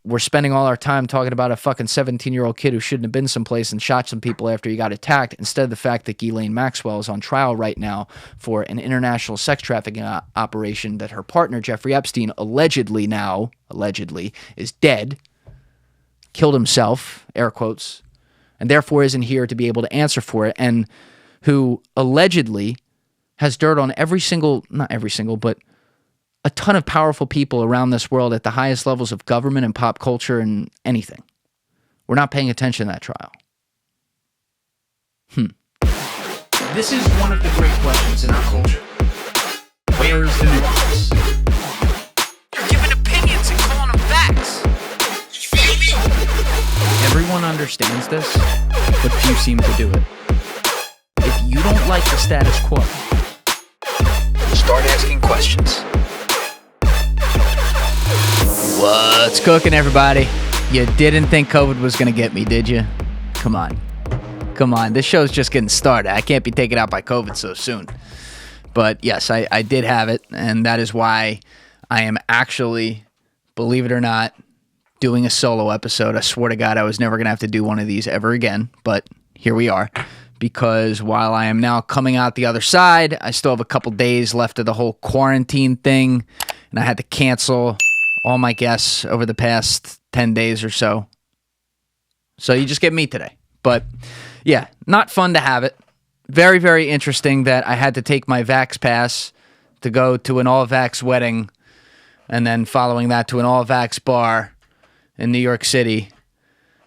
we're spending all our time talking about a fucking 17-year-old kid who shouldn't have been someplace and shot some people after he got attacked, instead of the fact that Ghislaine Maxwell is on trial right now for an international sex trafficking operation that her partner, Jeffrey Epstein, allegedly is dead, killed himself, air quotes, and therefore isn't here to be able to answer for it, and who allegedly has dirt on not every single, but a ton of powerful people around this world at the highest levels of government and pop culture and anything. We're not paying attention to that trial. This is one of the great questions in our culture. Where is the nuance? You're giving opinions and calling them facts. You feel me? Everyone understands this, but few seem to do it. If you don't like the status quo, Start asking questions. what's cooking, everybody? You didn't think COVID was going to get me, did you? Come on. This show's just getting started. I can't be taken out by COVID so soon. But yes, I did have it, and that is why I am actually, believe it or not, doing a solo episode. I swear to God I was never going to have to do one of these ever again, but here we are. Because while I am now coming out the other side, I still have a couple days left of the whole quarantine thing, and I had to cancel all my guests over the past 10 days or so. So you just get me today. But yeah, not fun to have it. Very, very interesting that I had to take my Vax pass to go to an all-Vax wedding, and then following that to an all-Vax bar in New York City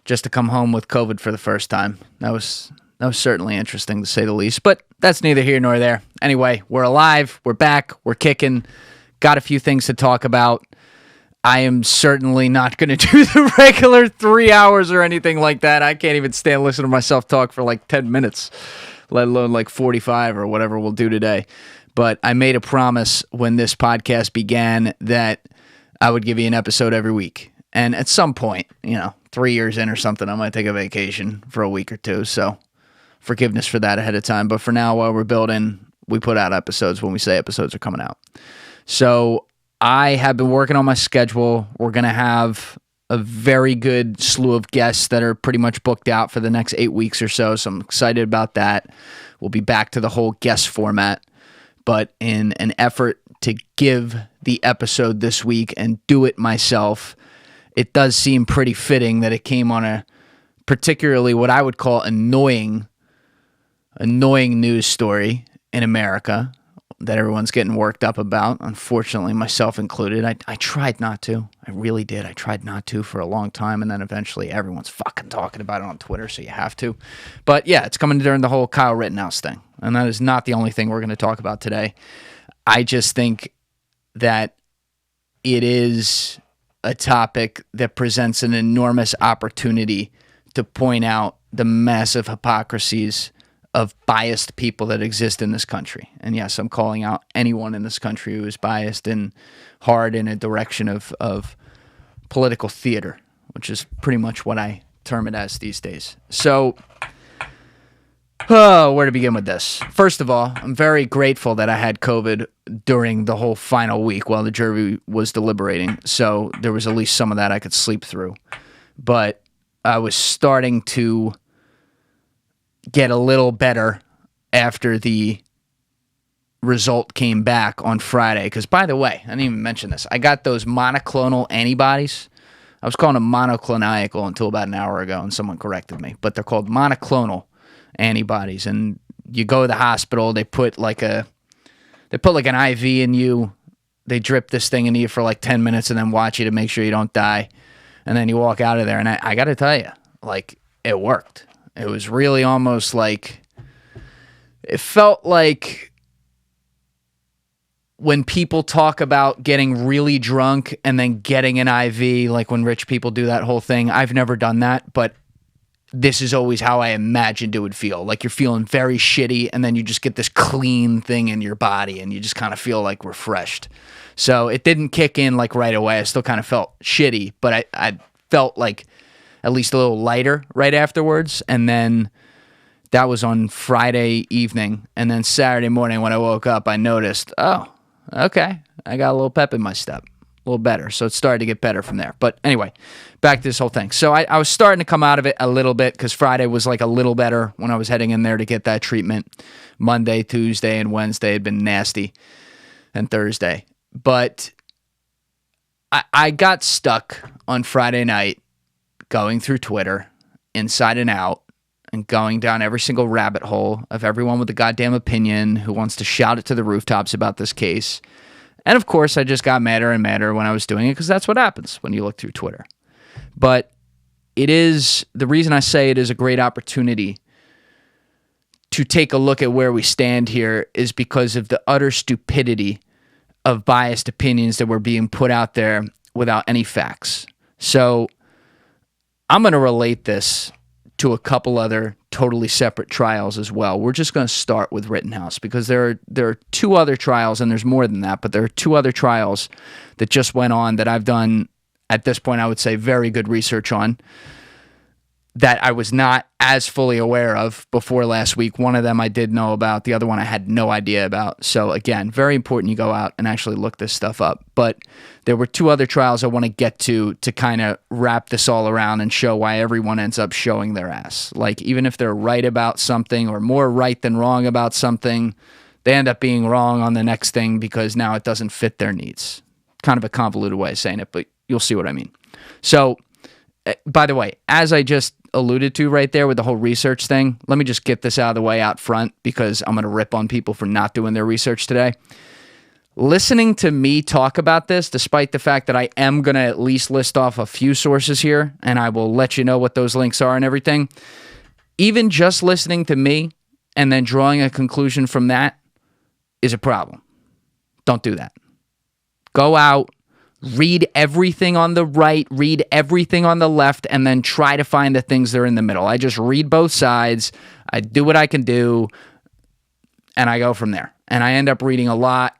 just to come home with COVID for the first time. That was certainly interesting, to say the least, but that's neither here nor there. Anyway, we're alive, we're back, we're kicking, got a few things to talk about. I am certainly not going to do the regular 3 hours or anything like that. I can't even stand listening to myself talk for like 10 minutes, let alone like 45 or whatever we'll do today. But I made a promise when this podcast began that I would give you an episode every week. And at some point, 3 years in or something, I might take a vacation for a week or two, so forgiveness for that ahead of time. But for now, while we're building, we put out episodes when we say episodes are coming out. So I have been working on my schedule. We're going to have a very good slew of guests that are pretty much booked out for the next 8 weeks or so. So I'm excited about that. We'll be back to the whole guest format. But in an effort to give the episode this week and do it myself, it does seem pretty fitting that it came on a particularly what I would call annoying news story in America that everyone's getting worked up about, unfortunately, myself included. I tried not to. I really did. I tried not to for a long time, and then eventually everyone's fucking talking about it on Twitter, so you have to. But yeah, it's coming during the whole Kyle Rittenhouse thing, and that is not the only thing we're going to talk about today. I just think that it is a topic that presents an enormous opportunity to point out the massive hypocrisies of biased people that exist in this country. And yes, I'm calling out anyone in this country who is biased and hard in a direction of political theater, which is pretty much what I term it as these days. So, where to begin with this? First of all, I'm very grateful that I had COVID during the whole final week while the jury was deliberating. So there was at least some of that I could sleep through. But I was starting to get a little better after the result came back on Friday. Because, by the way, I didn't even mention this. I got those monoclonal antibodies. I was calling them monoclonical until about an hour ago, and someone corrected me. But they're called monoclonal antibodies. And you go to the hospital, they put like an IV in you. They drip this thing into you for like 10 minutes and then watch you to make sure you don't die. And then you walk out of there. And I got to tell you, like, it worked. It was really almost like, it felt like when people talk about getting really drunk and then getting an IV, like when rich people do that whole thing. I've never done that, but this is always how I imagined it would feel. Like you're feeling very shitty and then you just get this clean thing in your body and you just kind of feel like refreshed. So it didn't kick in like right away. I still kind of felt shitty, but I felt like at least a little lighter right afterwards. And then that was on Friday evening. And then Saturday morning when I woke up, I noticed, oh, okay, I got a little pep in my step. little better. So it started to get better from there. But anyway, back to this whole thing. So I was starting to come out of it a little bit because Friday was like a little better when I was heading in there to get that treatment. Monday, Tuesday, and Wednesday had been nasty, and Thursday. But I got stuck on Friday night going through Twitter inside and out and going down every single rabbit hole of everyone with a goddamn opinion who wants to shout it to the rooftops about this case. And of course, I just got madder and madder when I was doing it because that's what happens when you look through Twitter. But it is, the reason I say it is a great opportunity to take a look at where we stand here is because of the utter stupidity of biased opinions that were being put out there without any facts. So I'm going to relate this to a couple other totally separate trials as well. We're just going to start with Rittenhouse because there are two other trials, and there's more than that, but there are two other trials that just went on that I've done, at this point, I would say very good research on, that I was not as fully aware of before last week. One of them I did know about. The other one I had no idea about. So again, very important you go out and actually look this stuff up. But there were two other trials I want to get to kind of wrap this all around and show why everyone ends up showing their ass. Like, even if they're right about something or more right than wrong about something, they end up being wrong on the next thing because now it doesn't fit their needs. Kind of a convoluted way of saying it, but you'll see what I mean. So, by the way, as I just alluded to right there with the whole research thing, let me just get this out of the way out front because I'm going to rip on people for not doing their research today. Listening to me talk about this, despite the fact that I am going to at least list off a few sources here, and I will let you know what those links are and everything, even just listening to me and then drawing a conclusion from that is a problem. Don't do that. Go out, read everything on the right, read everything on the left, and then try to find the things that are in the middle. I just read both sides, I do what I can do, and I go from there. And I end up reading a lot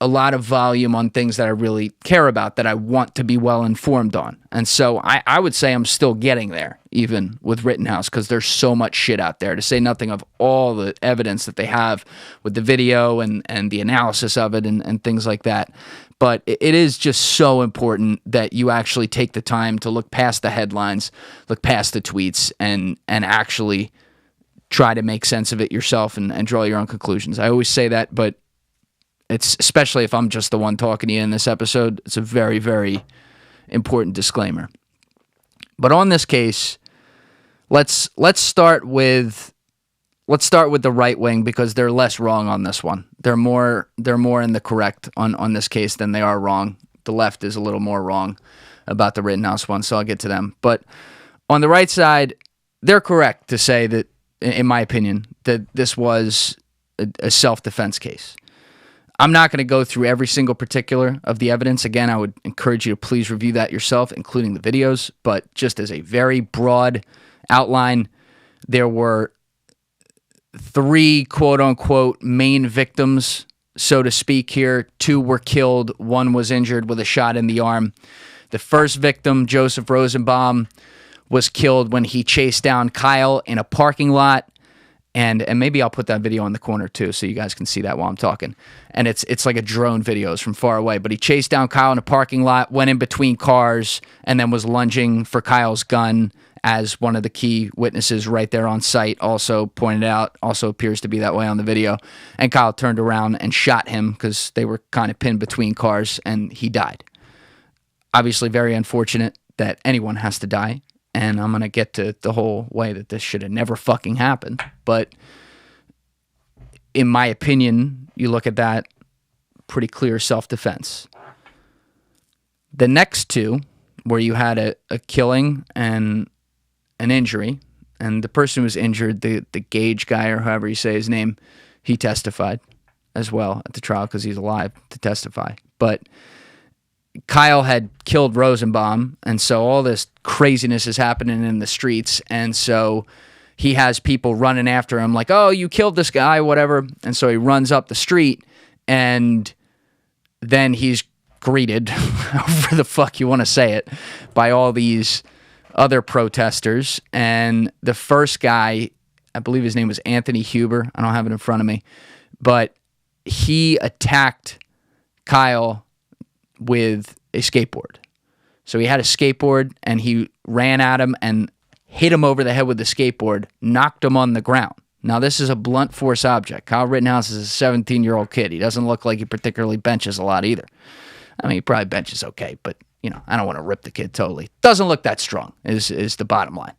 of volume on things that I really care about, that I want to be well informed on. And so I would say I'm still getting there, even with Rittenhouse, because there's so much shit out there, to say nothing of all the evidence that they have with the video and the analysis of it and things like that. But it is just so important that you actually take the time to look past the headlines, look past the tweets, and actually try to make sense of it yourself and draw your own conclusions. I always say that, but it's, especially if I'm just the one talking to you in this episode, it's a very, very important disclaimer. But on this case, let's start with the right wing because they're less wrong on this one. They're more in the correct on this case than they are wrong. The left is a little more wrong about the Rittenhouse one, so I'll get to them. But on the right side, they're correct to say that, in my opinion, that this was a self-defense case. I'm not going to go through every single particular of the evidence. Again, I would encourage you to please review that yourself, including the videos. But just as a very broad outline, there were 3 quote-unquote main victims, so to speak here. 2 were killed. 1 was injured with a shot in the arm. The first victim, Joseph Rosenbaum, was killed when he chased down Kyle in a parking lot. And maybe I'll put that video in the corner too, so you guys can see that while I'm talking. And it's like a drone video. It's from far away. But he chased down Kyle in a parking lot, went in between cars, and then was lunging for Kyle's gun, as one of the key witnesses right there on site also pointed out. Also appears to be that way on the video. And Kyle turned around and shot him because they were kind of pinned between cars, and he died. Obviously very unfortunate that anyone has to die. And I'm going to get to the whole way that this should have never fucking happened. But in my opinion, you look at that, pretty clear self-defense. The next 2, where you had a killing and an injury, and the person who was injured, the Gage guy, or however you say his name, he testified as well at the trial because he's alive to testify. But Kyle had killed Rosenbaum, and so all this craziness is happening in the streets, and so he has people running after him like, oh, you killed this guy, whatever. And so he runs up the street, and then he's greeted, however the fuck you want to say it, by all these other protesters. And the first guy, I believe his name was Anthony Huber, I don't have it in front of me, but he attacked Kyle with a skateboard. So he had a skateboard, and he ran at him and hit him over the head with the skateboard, knocked him on the ground. Now, this is a blunt force object. Kyle Rittenhouse is a 17-year-old kid. He doesn't look like he particularly benches a lot either. I mean, he probably benches okay, but, I don't want to rip the kid totally. Doesn't look that strong is the bottom line.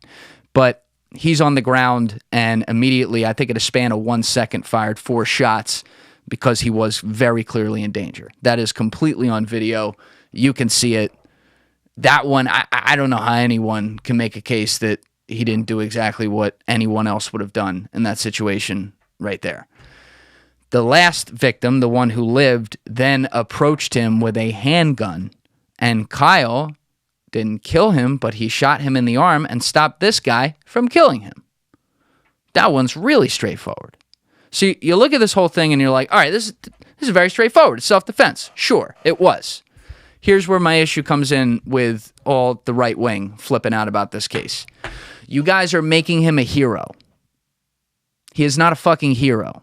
But he's on the ground, and immediately, I think in a span of 1 second, fired 4 shots because he was very clearly in danger. That is completely on video. You can see it. That one, I don't know how anyone can make a case that he didn't do exactly what anyone else would have done in that situation right there. The last victim, the one who lived, then approached him with a handgun, and Kyle didn't kill him, but he shot him in the arm and stopped this guy from killing him. That one's really straightforward. So you look at this whole thing and you're like, all right, this is very straightforward. It's self-defense. Sure, it was. Here's where my issue comes in with all the right wing flipping out about this case. You guys are making him a hero. He is not a fucking hero.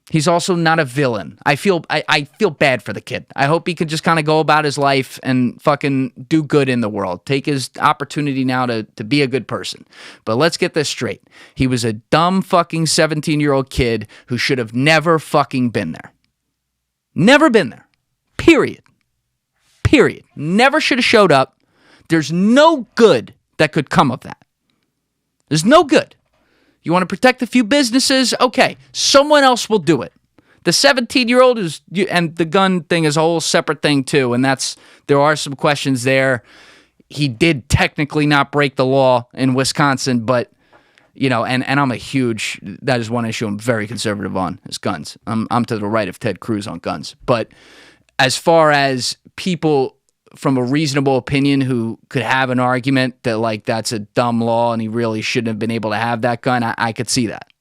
He's also not a villain. I feel bad for the kid. I hope he could just kind of go about his life and fucking do good in the world. Take his opportunity now to be a good person. But let's get this straight. He was a dumb fucking 17-year-old kid who should have never fucking been there. Never been there. Period. Never should have showed up. There's no good that could come of that. There's no good. You want to protect a few businesses? Okay, someone else will do it. The 17-year-old and the gun thing is a whole separate thing too, and there are some questions there. He did technically not break the law in Wisconsin, but and that is one issue I'm very conservative on, is guns. I'm to the right of Ted Cruz on guns. But as far as people from a reasonable opinion who could have an argument that that's a dumb law and he really shouldn't have been able to have that gun, I could see that.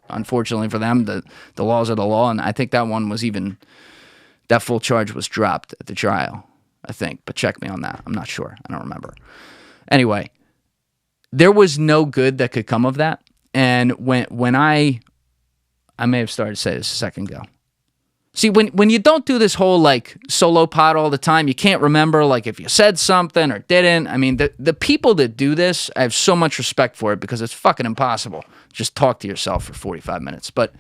Unfortunately for them, the laws are the law, and I think that full charge was dropped at the trial, I think. But check me on that. I'm not sure. I don't remember. Anyway, there was no good that could come of that. And when I may have started to say this a second ago. See, when you don't do this whole solo pod all the time, you can't remember if you said something or didn't. I mean, the people that do this, I have so much respect for it because it's fucking impossible. Just talk to yourself for 45 minutes. But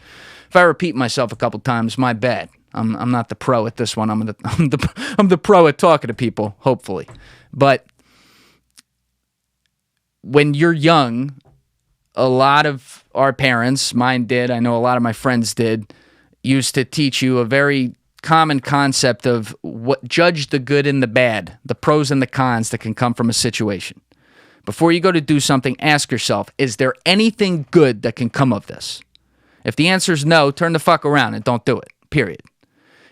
if I repeat myself a couple times, my bad. I'm not the pro at this one. I'm the pro at talking to people, hopefully. But when you're young, a lot of our parents, mine did, I know a lot of my friends did, used to teach you a very common concept of judge the good and the bad, the pros and the cons that can come from a situation. Before you go to do something, ask yourself, is there anything good that can come of this? If the answer is no, turn the fuck around and don't do it, period.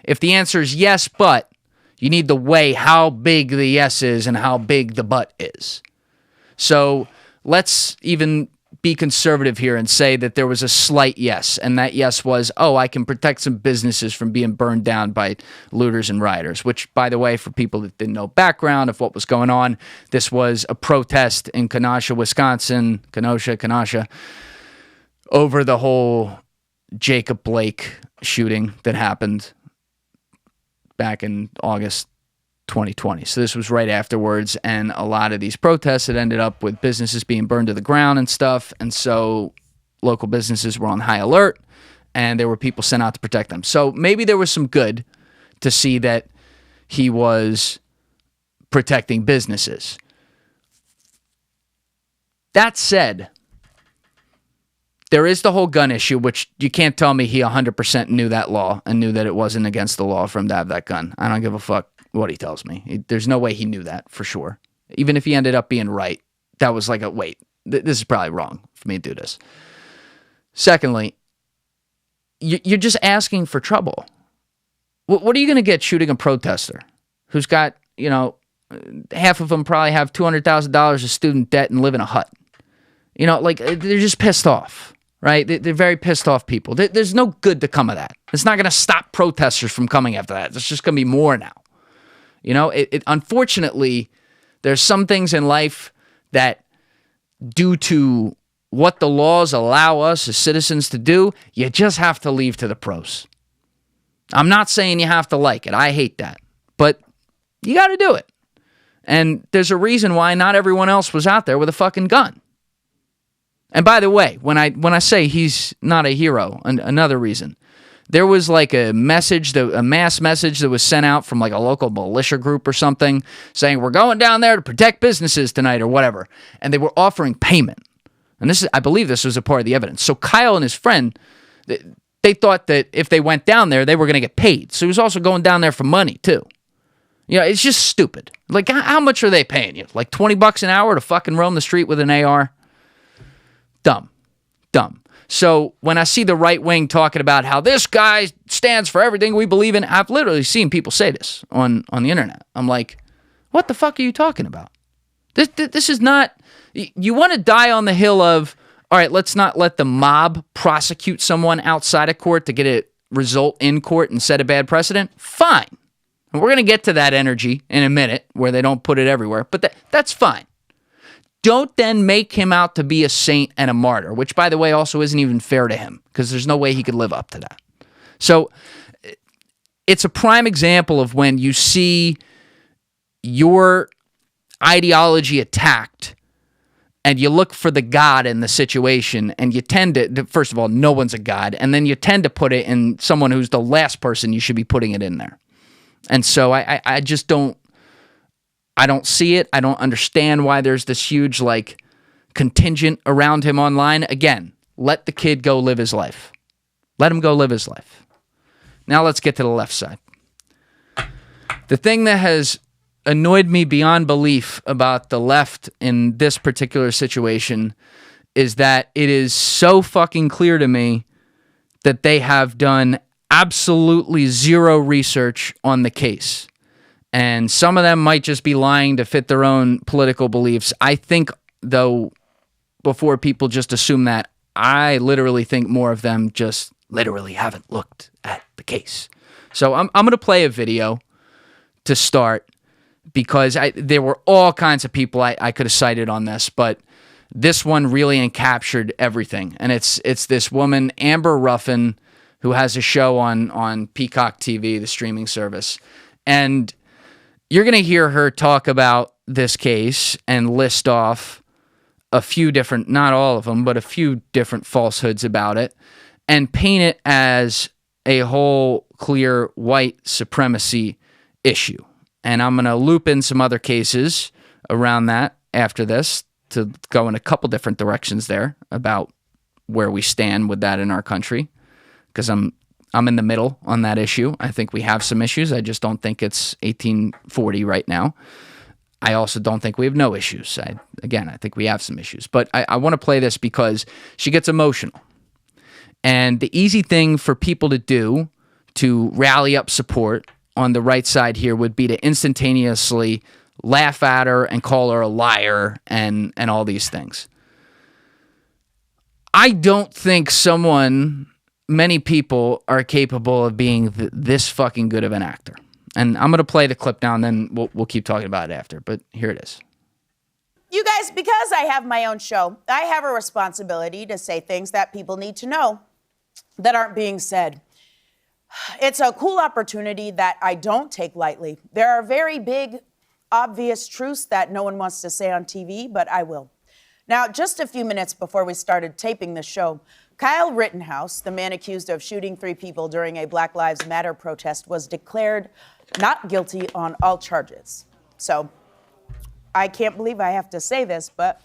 If the answer is yes, but, you need to weigh how big the yes is and how big the but is. So let's even be conservative here and say that there was a slight yes, and that yes was, I can protect some businesses from being burned down by looters and rioters, which, by the way, for people that didn't know background of what was going on, this was a protest in Kenosha, Wisconsin, Kenosha, over the whole Jacob Blake shooting that happened back in August 2020. So this was right afterwards, and a lot of these protests had ended up with businesses being burned to the ground and stuff, and so local businesses were on high alert, and there were people sent out to protect them. So maybe there was some good to see that he was protecting businesses. That said, there is the whole gun issue, which you can't tell me he 100% knew that law and knew that it wasn't against the law for him to have that gun. I don't give a fuck what he tells me. There's no way he knew that for sure. Even if he ended up being right, that was wait, this is probably wrong for me to do this. Secondly, you're just asking for trouble. What are you going to get shooting a protester who's got, half of them probably have $200,000 of student debt and live in a hut? They're just pissed off, right? They're very pissed off people. There's no good to come of that. It's not going to stop protesters from coming after that. There's just going to be more now. Unfortunately, there's some things in life that, due to what the laws allow us as citizens to do, you just have to leave to the pros. I'm not saying you have to like it. I hate that. You got to do it. And there's a reason why not everyone else was out there with a fucking gun. And by the way, when I say he's not a hero, another reason, there was like a mass message that was sent out from like a local militia group or something saying, we're going down there to protect businesses tonight or whatever. And they were offering payment. And I believe this was a part of the evidence. So Kyle and his friend, they thought that if they went down there, they were going to get paid. So he was also going down there for money too. It's just stupid. Like, how much are they paying you? Like $20 an hour to fucking roam the street with an AR? Dumb. So when I see the right wing talking about how this guy stands for everything we believe in, I've literally seen people say this on the internet. I'm like, what the fuck are you talking about? This is not... You want to die on the hill of, all right, let's not let the mob prosecute someone outside of court to get a result in court and set a bad precedent? Fine. And we're going to get to that energy in a minute where they don't put it everywhere, but that's fine. Don't then make him out to be a saint and a martyr, which, by the way, also isn't even fair to him because there's no way he could live up to that. So it's a prime example of when you see your ideology attacked and you look for the God in the situation and you tend to, first of all, no one's a God, and then you tend to put it in someone who's the last person you should be putting it in there. And so I just don't see it. I don't understand why there's this huge, like, contingent around him online. Again, let the kid go live his life. Let him go live his life. Now let's get to the left side. The thing that has annoyed me beyond belief about the left in this particular situation is that it is so fucking clear to me that they have done absolutely zero research on the case. And some of them might just be lying to fit their own political beliefs. I think, though, before people just assume that, I literally think more of them just literally haven't looked at the case. So I'm going to play a video to start because there were all kinds of people I could have cited on this, but this one really encaptured everything. And it's this woman, Amber Ruffin, who has a show on Peacock TV, the streaming service. And you're going to hear her talk about this case and list off a few different, not all of them, but a few different falsehoods about it and paint it as a whole clear white supremacy issue. And I'm going to loop in some other cases around that after this to go in a couple different directions there about where we stand with that in our country. Because I'm in the middle on that issue. I think we have some issues. I just don't think it's 1840 right now. I also don't think we have no issues. I think we have some issues. But I want to play this because she gets emotional. And the easy thing for people to do to rally up support on the right side here would be to instantaneously laugh at her and call her a liar and all these things. I don't think many people are capable of being this fucking good of an actor. And I'm going to play the clip now, and then we'll keep talking about it after. But here it is. You guys, because I have my own show, I have a responsibility to say things that people need to know that aren't being said. It's a cool opportunity that I don't take lightly. There are very big, obvious truths that no one wants to say on TV, but I will. Now, just a few minutes before we started taping the show, Kyle Rittenhouse, the man accused of shooting 3 people during a Black Lives Matter protest, was declared not guilty on all charges. So, I can't believe I have to say this, but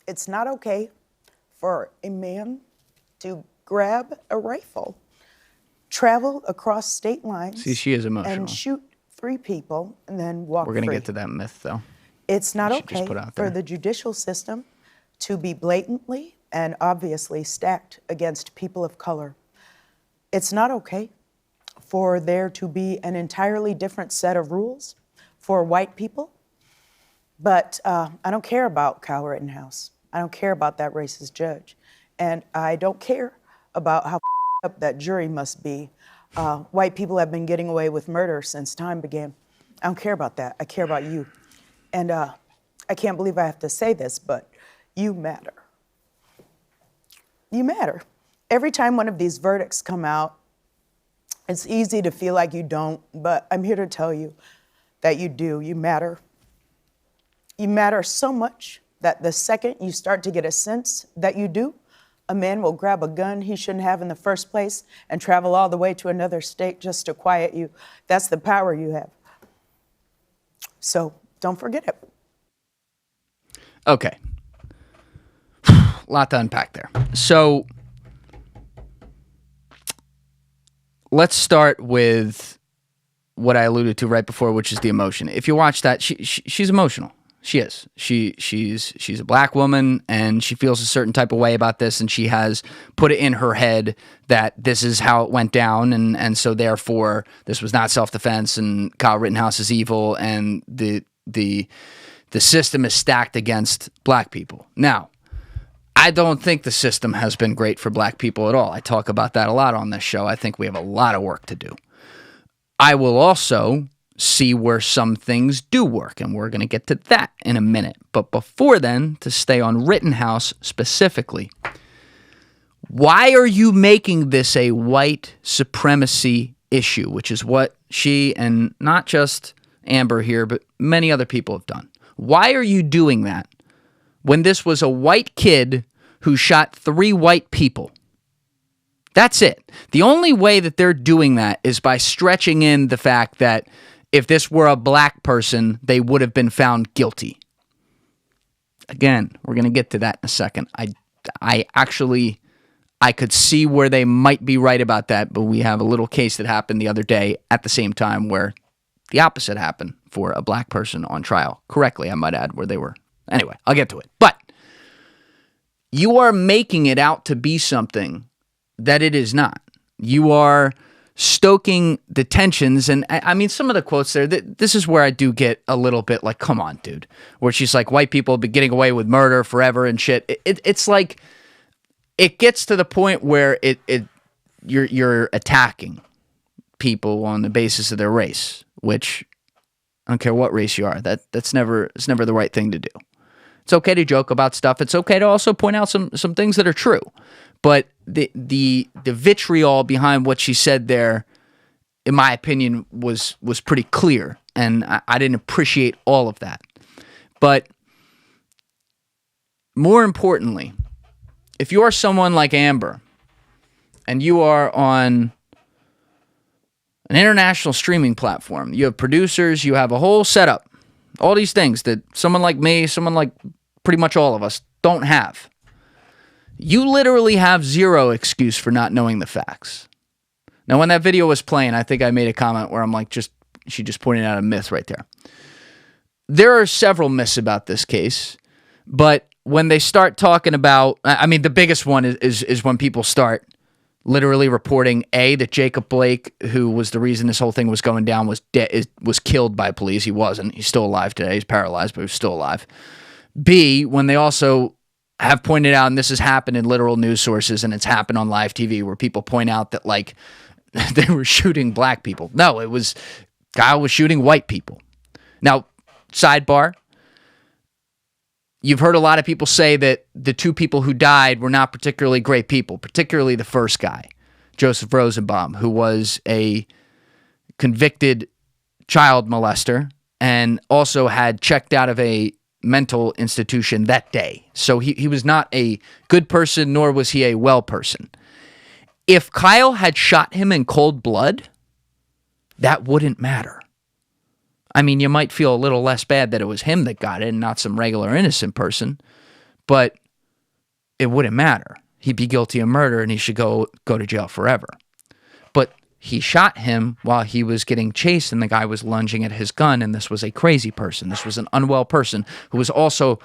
it's not okay for a man to grab a rifle, travel across state lines, See, she is emotional. and shoot 3 people and then walk We're going to free. get to that myth, though. It's not we should just okay put out for there. the judicial system to be blatantly and obviously stacked against people of color. It's not okay for there to be an entirely different set of rules for white people. But I don't care about Kyle Rittenhouse. I don't care about that racist judge. And I don't care about how up that jury must be. White people have been getting away with murder since time began. I don't care about that. I care about you. And I can't believe I have to say this, but You matter. You matter. Every time one of these verdicts come out, it's easy to feel like you don't, but I'm here to tell you that you do. You matter. You matter so much that the second you start to get a sense that you do, a man will grab a gun he shouldn't have in the first place and travel all the way to another state just to quiet you. That's the power you have. So don't forget it. Okay. A lot to unpack there. So let's start with what I alluded to right before, which is the emotion. If you watch that, she's emotional. She is. She's a black woman, and she feels a certain type of way about this, and she has put it in her head that this is how it went down, and so therefore this was not self-defense, and Kyle Rittenhouse is evil, and the system is stacked against black people. Now, I don't think the system has been great for black people at all. I talk about that a lot on this show. I think we have a lot of work to do. I will also see where some things do work, and we're going to get to that in a minute. But before then, to stay on Rittenhouse specifically, why are you making this a white supremacy issue, which is what she, and not just Amber here, but many other people have done? Why are you doing that when this was a white kid who shot 3 white people? That's it. The only way that they're doing that is by stretching in the fact that if this were a black person, they would have been found guilty. Again, we're going to get to that in a second. I could see where they might be right about that, but we have a little case that happened the other day at the same time where the opposite happened for a black person on trial. Correctly, I might add, where they were. Anyway, I'll get to it. But you are making it out to be something that it is not. You are stoking the tensions, and I mean, some of the quotes there, this is where I do get a little bit like, come on, dude, where she's like, white people have been getting away with murder forever and shit. It's like, it gets to the point where you're attacking people on the basis of their race, which I don't care what race you are. It's never the right thing to do. It's okay to joke about stuff. It's okay to also point out some things that are true. But the vitriol behind what she said there, in my opinion, was pretty clear, and I didn't appreciate all of that. But more importantly, if you are someone like Amber, and you are on an international streaming platform, you have producers, you have a whole setup, all these things that someone like me, someone like pretty much all of us don't have. You literally have zero excuse for not knowing the facts. Now, when that video was playing, I think I made a comment where I'm like, she just pointed out a myth right there. There are several myths about this case, but when they start talking about, I mean, the biggest one is when people start literally reporting, that Jacob Blake, who was the reason this whole thing was going down, was killed by police. He wasn't. He's still alive today. He's paralyzed, but he's still alive. B, when they also have pointed out, and this has happened in literal news sources, and it's happened on live TV, where people point out that, like, they were shooting black people. No, Kyle was shooting white people. Now, sidebar, you've heard a lot of people say that the 2 people who died were not particularly great people, particularly the first guy, Joseph Rosenbaum, who was a convicted child molester and also had checked out of a mental institution that day. So he was not a good person, nor was he a well person. If Kyle had shot him in cold blood, that wouldn't matter. I mean, you might feel a little less bad that it was him that got it and not some regular innocent person, but it wouldn't matter. He'd be guilty of murder and he should go to jail forever. But he shot him while he was getting chased, and the guy was lunging at his gun, and this was a crazy person. This was an unwell person who was also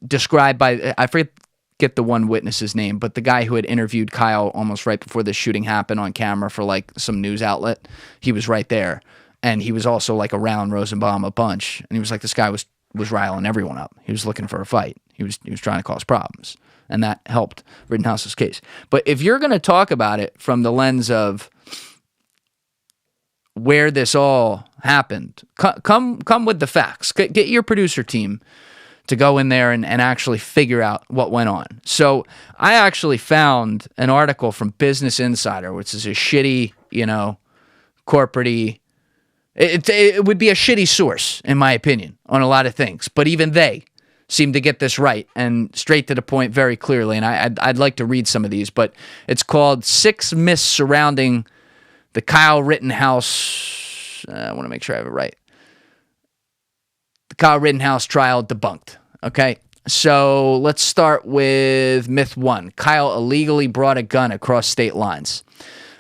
described by, I forget the one witness's name, but the guy who had interviewed Kyle almost right before this shooting happened on camera for like some news outlet. He was right there, and he was also like around Rosenbaum a bunch, and he was like, this guy was riling everyone up. He was looking for a fight. He was trying to cause problems. And that helped Rittenhouse's case. But if you're going to talk about it from the lens of where this all happened, come with the facts. Get your producer team to go in there and actually figure out what went on. So I actually found an article from Business Insider, which is a shitty, corporate-y. It would be a shitty source, in my opinion, on a lot of things. But even they seem to get this right and straight to the point very clearly. And I'd like to read some of these, but it's called 6 Myths Surrounding the Kyle Rittenhouse. I want to make sure I have it right. The Kyle Rittenhouse trial debunked. Okay, so let's start with myth 1. Kyle illegally brought a gun across state lines.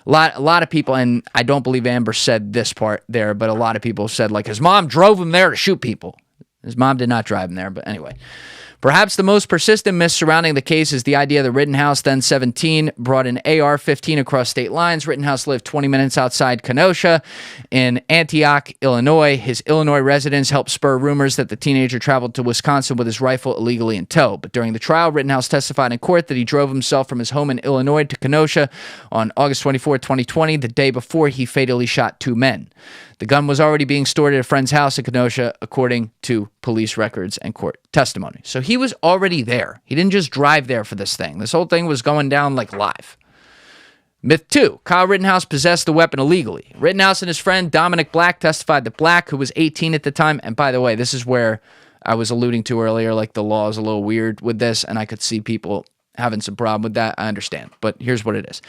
A lot of people, and I don't believe Amber said this part there, but a lot of people said, like, his mom drove him there to shoot people. His mom did not drive him there, but anyway. Perhaps the most persistent myth surrounding the case is the idea that Rittenhouse, then 17, brought an AR-15 across state lines. Rittenhouse lived 20 minutes outside Kenosha in Antioch, Illinois. His Illinois residence helped spur rumors that the teenager traveled to Wisconsin with his rifle illegally in tow. But during the trial, Rittenhouse testified in court that he drove himself from his home in Illinois to Kenosha on August 24, 2020, the day before he fatally shot 2 men. The gun was already being stored at a friend's house in Kenosha, according to police records and court testimony. So he was already there. He didn't just drive there for this thing. This whole thing was going down like live. Myth 2. Kyle Rittenhouse possessed the weapon illegally. Rittenhouse and his friend Dominic Black testified that Black, who was 18 at the time, and by the way, this is where I was alluding to earlier, like the law is a little weird with this, and I could see people having some problem with that. I understand, but here's what it is.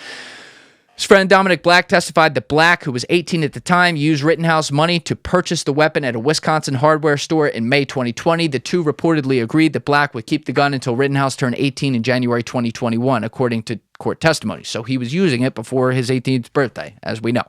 His friend Dominic Black testified that Black, who was 18 at the time, used Rittenhouse money to purchase the weapon at a Wisconsin hardware store in May 2020. The two reportedly agreed that Black would keep the gun until Rittenhouse turned 18 in January 2021, according to court testimony. So he was using it before his 18th birthday, as we know.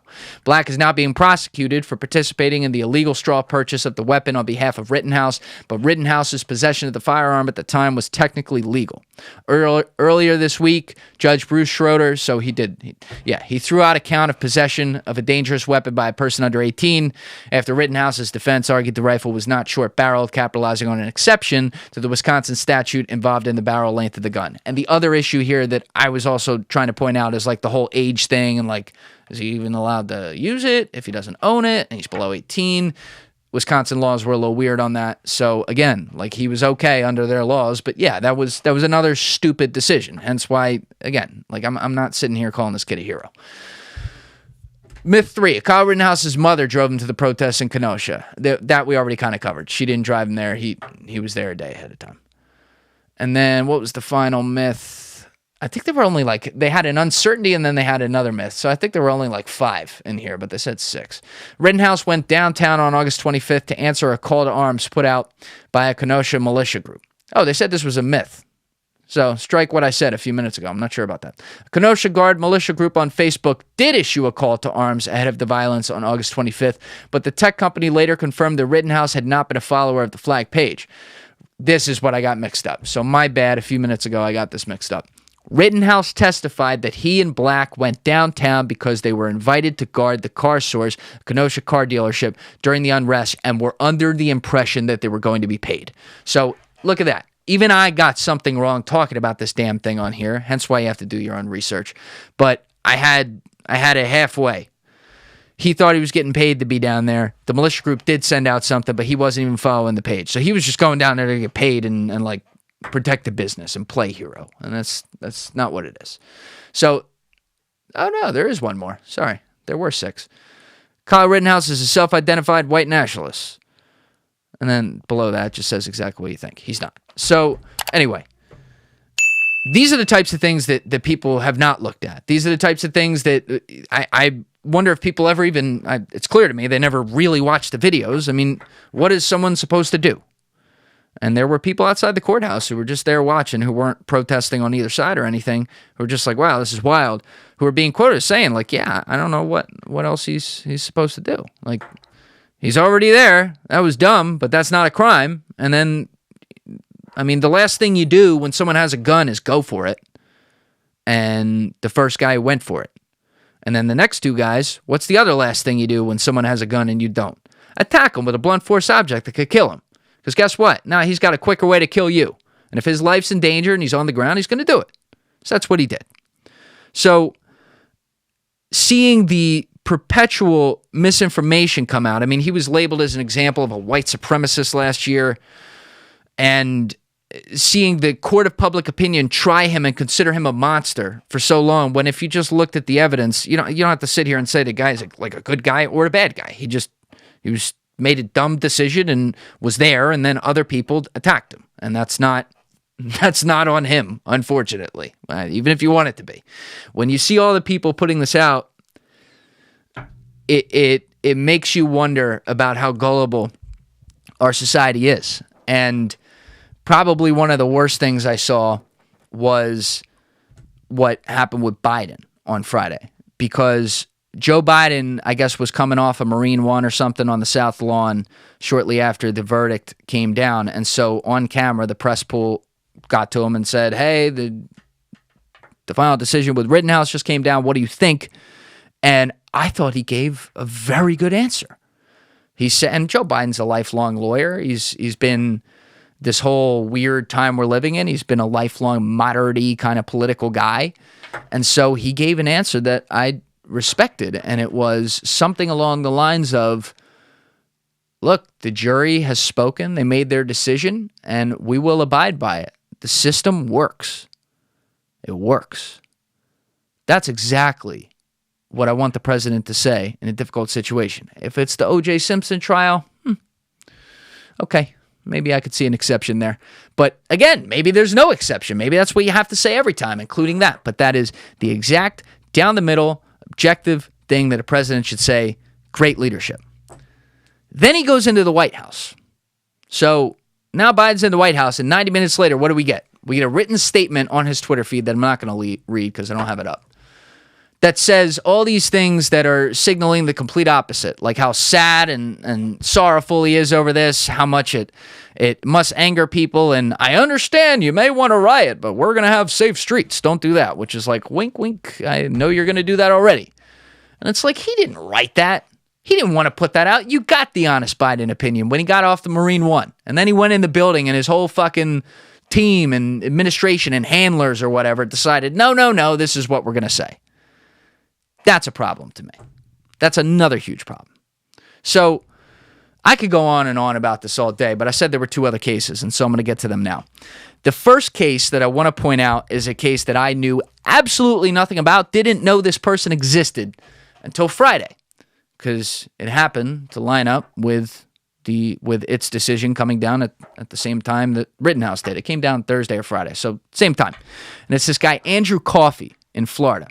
Black is now being prosecuted for participating in the illegal straw purchase of the weapon on behalf of Rittenhouse, but Rittenhouse's possession of the firearm at the time was technically legal. Earlier this week, Judge Bruce Schroeder, he threw out a count of possession of a dangerous weapon by a person under 18 after Rittenhouse's defense argued the rifle was not short-barreled, capitalizing on an exception to the Wisconsin statute involved in the barrel length of the gun. And the other issue here that I was also trying to point out is like the whole age thing and like, is he even allowed to use it if he doesn't own it and he's below 18? Wisconsin laws were a little weird on that. So again, like he was okay under their laws, but yeah, that was another stupid decision. Hence why, again, like I'm not sitting here calling this kid a hero. Myth 3, Kyle Rittenhouse's mother drove him to the protests in Kenosha. That we already kind of covered. She didn't drive him there. He was there a day ahead of time. And then what was the final myth? I think there were only they had an uncertainty and then they had another myth. So I think there were only 5 in here, but they said 6. Rittenhouse went downtown on August 25th to answer a call to arms put out by a Kenosha militia group. Oh, they said this was a myth. So strike what I said a few minutes ago. I'm not sure about that. A Kenosha Guard militia group on Facebook did issue a call to arms ahead of the violence on August 25th, but the tech company later confirmed that Rittenhouse had not been a follower of the flag page. This is what I got mixed up. So my bad. A few minutes ago, I got this mixed up. Rittenhouse testified that he and Black went downtown because they were invited to guard the Car Source, Kenosha car dealership, during the unrest and were under the impression that they were going to be paid. So look at that. Even I got something wrong talking about this damn thing on here, hence why you have to do your own research. But I had it halfway. He thought he was getting paid to be down there. The militia group did send out something, but he wasn't even following the page. So he was just going down there to get paid and protect the business and play hero. And that's not what it is. So, oh no, there is one more. Sorry, there were 6. Kyle Rittenhouse is a self-identified white nationalist. And then below that just says exactly what you think. He's not. So, anyway, these are the types of things that people have not looked at. These are the types of things that I wonder if people ever even, it's clear to me, they never really watch the videos. I mean, what is someone supposed to do? And there were people outside the courthouse who were just there watching, who weren't protesting on either side or anything, who were just like, wow, this is wild, who were being quoted as saying, like, yeah, I don't know what else he's supposed to do. Like, he's already there. That was dumb, but that's not a crime. And then, I mean, the last thing you do when someone has a gun is go for it. And the first guy went for it. And then the next 2 guys, what's the other last thing you do when someone has a gun and you don't? Attack him with a blunt force object that could kill him. Because guess what? Now he's got a quicker way to kill you. And if his life's in danger and he's on the ground, he's going to do it. So that's what he did. So seeing the perpetual misinformation come out, I mean, he was labeled as an example of a white supremacist last year. and seeing the court of public opinion try him and consider him a monster for so long, when if you just looked at the evidence, you don't have to sit here and say the guy's like a good guy or a bad guy. He was made a dumb decision and was there, and then other people attacked him, and that's not on him, unfortunately, even if you want it to be. When you see all the people putting this out, it makes you wonder about how gullible our society is. And probably one of the worst things I saw was what happened with Biden on Friday, because Joe Biden, I guess, was coming off a Marine One or something on the South Lawn shortly after the verdict came down. And so on camera, the press pool got to him and said, hey, the final decision with Rittenhouse just came down. What do you think? And I thought he gave a very good answer. He said, and Joe Biden's a lifelong lawyer. He's been, this whole weird time we're living in, he's been a lifelong moderate-y kind of political guy. And so he gave an answer that I respected, and it was something along the lines of, look, the jury has spoken, they made their decision, and we will abide by it. The system works. It works. That's exactly what I want the president to say in a difficult situation. If it's the O.J. Simpson trial, okay, maybe I could see an exception there. But again, maybe there's no exception. Maybe that's what you have to say every time, including that. But that is the exact down-the-middle, objective thing that a president should say. Great leadership. Then he goes into the White House. So now Biden's in the White House, and 90 minutes later, what do we get? We get a written statement on his Twitter feed that I'm not going to read because I don't have it up, that says all these things that are signaling the complete opposite, like how sad and sorrowful he is over this, how much it must anger people, and I understand you may want to riot, but we're going to have safe streets. Don't do that, which is like, wink, wink, I know you're going to do that already. And it's like, he didn't write that. He didn't want to put that out. You got the honest Biden opinion when he got off the Marine One. And then he went in the building and his whole fucking team and administration and handlers or whatever decided, no, this is what we're going to say. That's a problem to me. That's another huge problem. So I could go on and on about this all day, but I said there were two other cases, and so I'm going to get to them now. The first case that I want to point out is a case that I knew absolutely nothing about, didn't know this person existed until Friday, because it happened to line up with its decision coming down at the same time that Rittenhouse did. It came down Thursday or Friday, so same time. And it's this guy, Andrew Coffey, in Florida.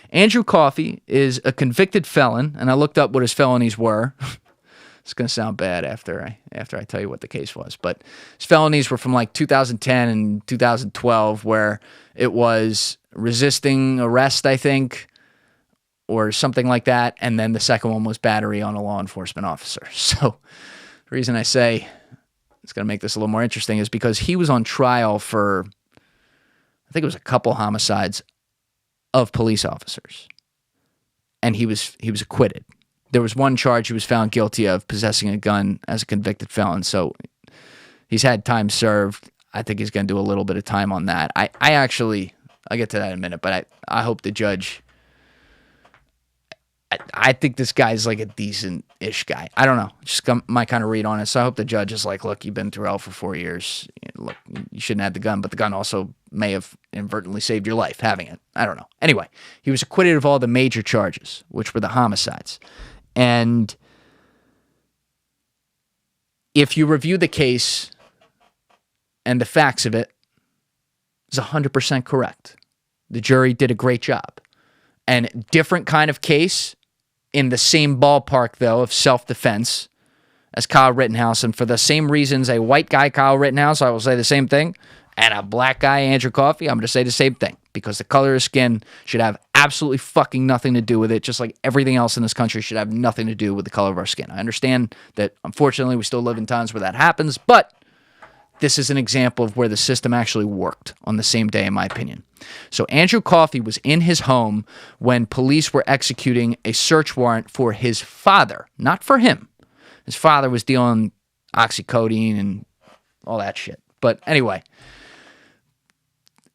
Andrew Coffey is a convicted felon, and I looked up what his felonies were. It's going to sound bad after I tell you what the case was, but his felonies were from like 2010 and 2012, where it was resisting arrest, I think, or something like that, and then the second one was battery on a law enforcement officer. So the reason I say it's going to make this a little more interesting is because he was on trial for, I think it was a couple homicides of police officers, and he was acquitted. There was one charge he was found guilty of, possessing a gun as a convicted felon, so he's had time served. I think he's going to do a little bit of time on that. I'll get to that in a minute, but I hope the judge, I think this guy's like a decent-ish guy. I don't know. Just my kind of read on it. So I hope the judge is like, look, you've been through hell for 4 years. Look, you shouldn't have the gun, but the gun also may have inadvertently saved your life having it. I don't know. Anyway, he was acquitted of all the major charges, which were the homicides. And if you review the case and the facts of it, it's 100% correct. The jury did a great job. And different kind of case, in the same ballpark, though, of self-defense as Kyle Rittenhouse. And for the same reasons, a white guy, Kyle Rittenhouse, I will say the same thing, and a black guy, Andrew Coffey, I'm going to say the same thing, because the color of skin should have absolutely fucking nothing to do with it, just like everything else in this country should have nothing to do with the color of our skin. I understand that, unfortunately, we still live in times where that happens, but this is an example of where the system actually worked on the same day, in my opinion. So Andrew Coffey was in his home when police were executing a search warrant for his father, not for him. His father was dealing oxycodone and all that shit. But anyway,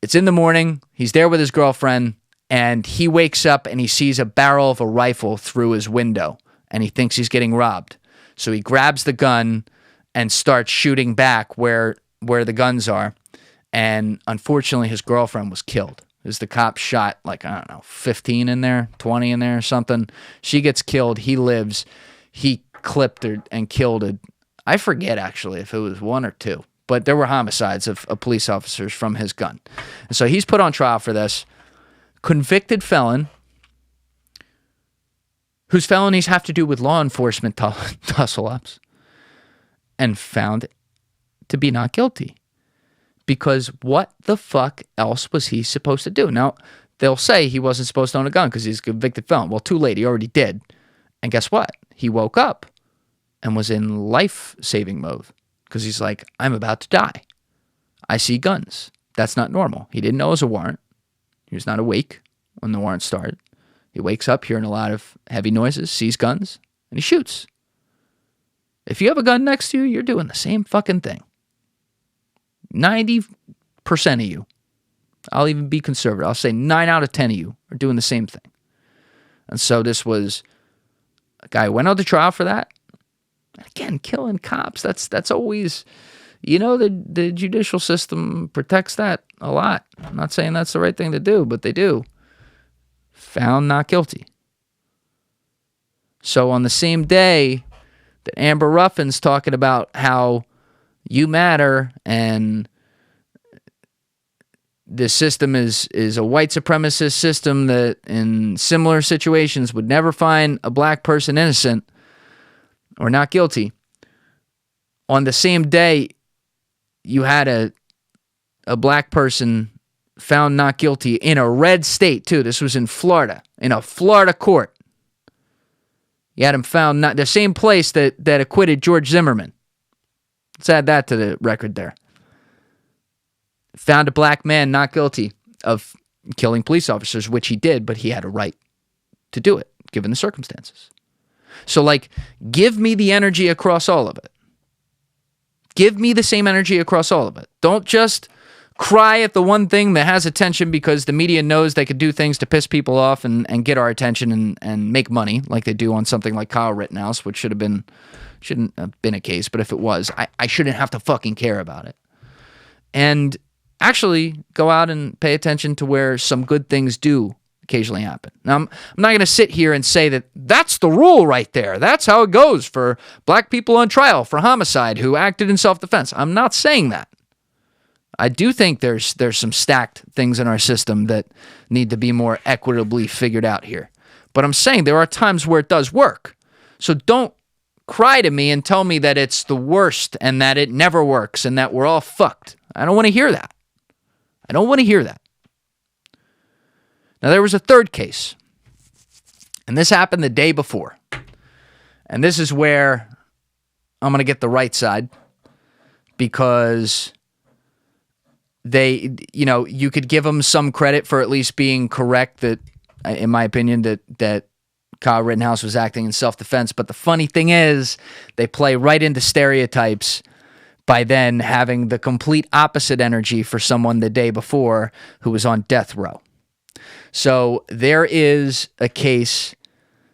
it's in the morning. He's there with his girlfriend, and he wakes up and he sees a barrel of a rifle through his window, and he thinks he's getting robbed. So he grabs the gun and starts shooting back, where where the guns are, and unfortunately his girlfriend was killed. As the cop shot, like, I don't know, 15 in there, 20 in there or something. She gets killed. He lives. He clipped her and killed her. I forget, actually, if it was one or two. But there were homicides of police officers from his gun. And so he's put on trial for this. Convicted felon whose felonies have to do with law enforcement tussle-ups, and found to be not guilty. Because what the fuck else was he supposed to do? Now, they'll say he wasn't supposed to own a gun because he's a convicted felon. Well, too late. He already did. And guess what? He woke up and was in life-saving mode because he's like, I'm about to die. I see guns. That's not normal. He didn't know it was a warrant. He was not awake when the warrant started. He wakes up hearing a lot of heavy noises, sees guns, and he shoots. If you have a gun next to you, you're doing the same fucking thing. 90% of you, I'll even be conservative, I'll say 9 out of 10 of you are doing the same thing. And so this was a guy who went on to trial for that. Again, killing cops, that's always, the judicial system protects that a lot. I'm not saying that's the right thing to do, but they do. Found not guilty. So on the same day that Amber Ruffin's talking about how you matter and the system is a white supremacist system that in similar situations would never find a black person innocent or not guilty. On the same day, you had a black person found not guilty in a red state, too. This was in Florida, in a Florida court. You had him found not the same place that acquitted George Zimmerman. Let's add that to the record there. Found a black man not guilty of killing police officers, which he did, but he had a right to do it, given the circumstances. So, give me the energy across all of it. Give me the same energy across all of it. Don't just cry at the one thing that has attention because the media knows they could do things to piss people off and get our attention and make money like they do on something like Kyle Rittenhouse, which shouldn't have been a case, but if it was, I shouldn't have to fucking care about it. And actually go out and pay attention to where some good things do occasionally happen. Now, I'm not going to sit here and say that that's the rule right there. That's how it goes for black people on trial for homicide who acted in self-defense. I'm not saying that. I do think there's some stacked things in our system that need to be more equitably figured out here. But I'm saying there are times where it does work. So don't cry to me and tell me that it's the worst and that it never works and that we're all fucked. I don't want to hear that. I don't want to hear that. Now, there was a third case, and this happened the day before. And this is where I'm going to get the right side because you could give them some credit for at least being correct that, in my opinion, that Kyle Rittenhouse was acting in self-defense. But the funny thing is, they play right into stereotypes by then having the complete opposite energy for someone the day before who was on death row. So there is a case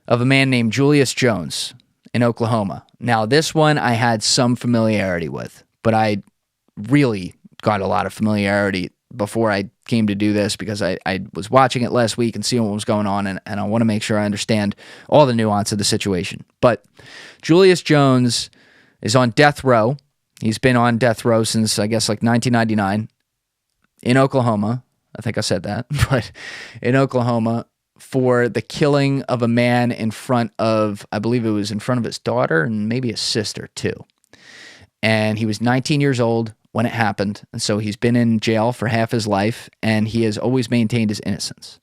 of a man named Julius Jones in Oklahoma. Now, this one I had some familiarity with, but I really got a lot of familiarity before I came to do this because I was watching it last week and seeing what was going on, and I want to make sure I understand all the nuance of the situation. But Julius Jones is on death row. He's been on death row since, I guess, 1999 in Oklahoma. I think I said that, but in Oklahoma for the killing of a man in front of, I believe it was in front of his daughter and maybe his sister too. And he was 19 years old when it happened. And so he's been in jail for half his life and he has always maintained his innocence.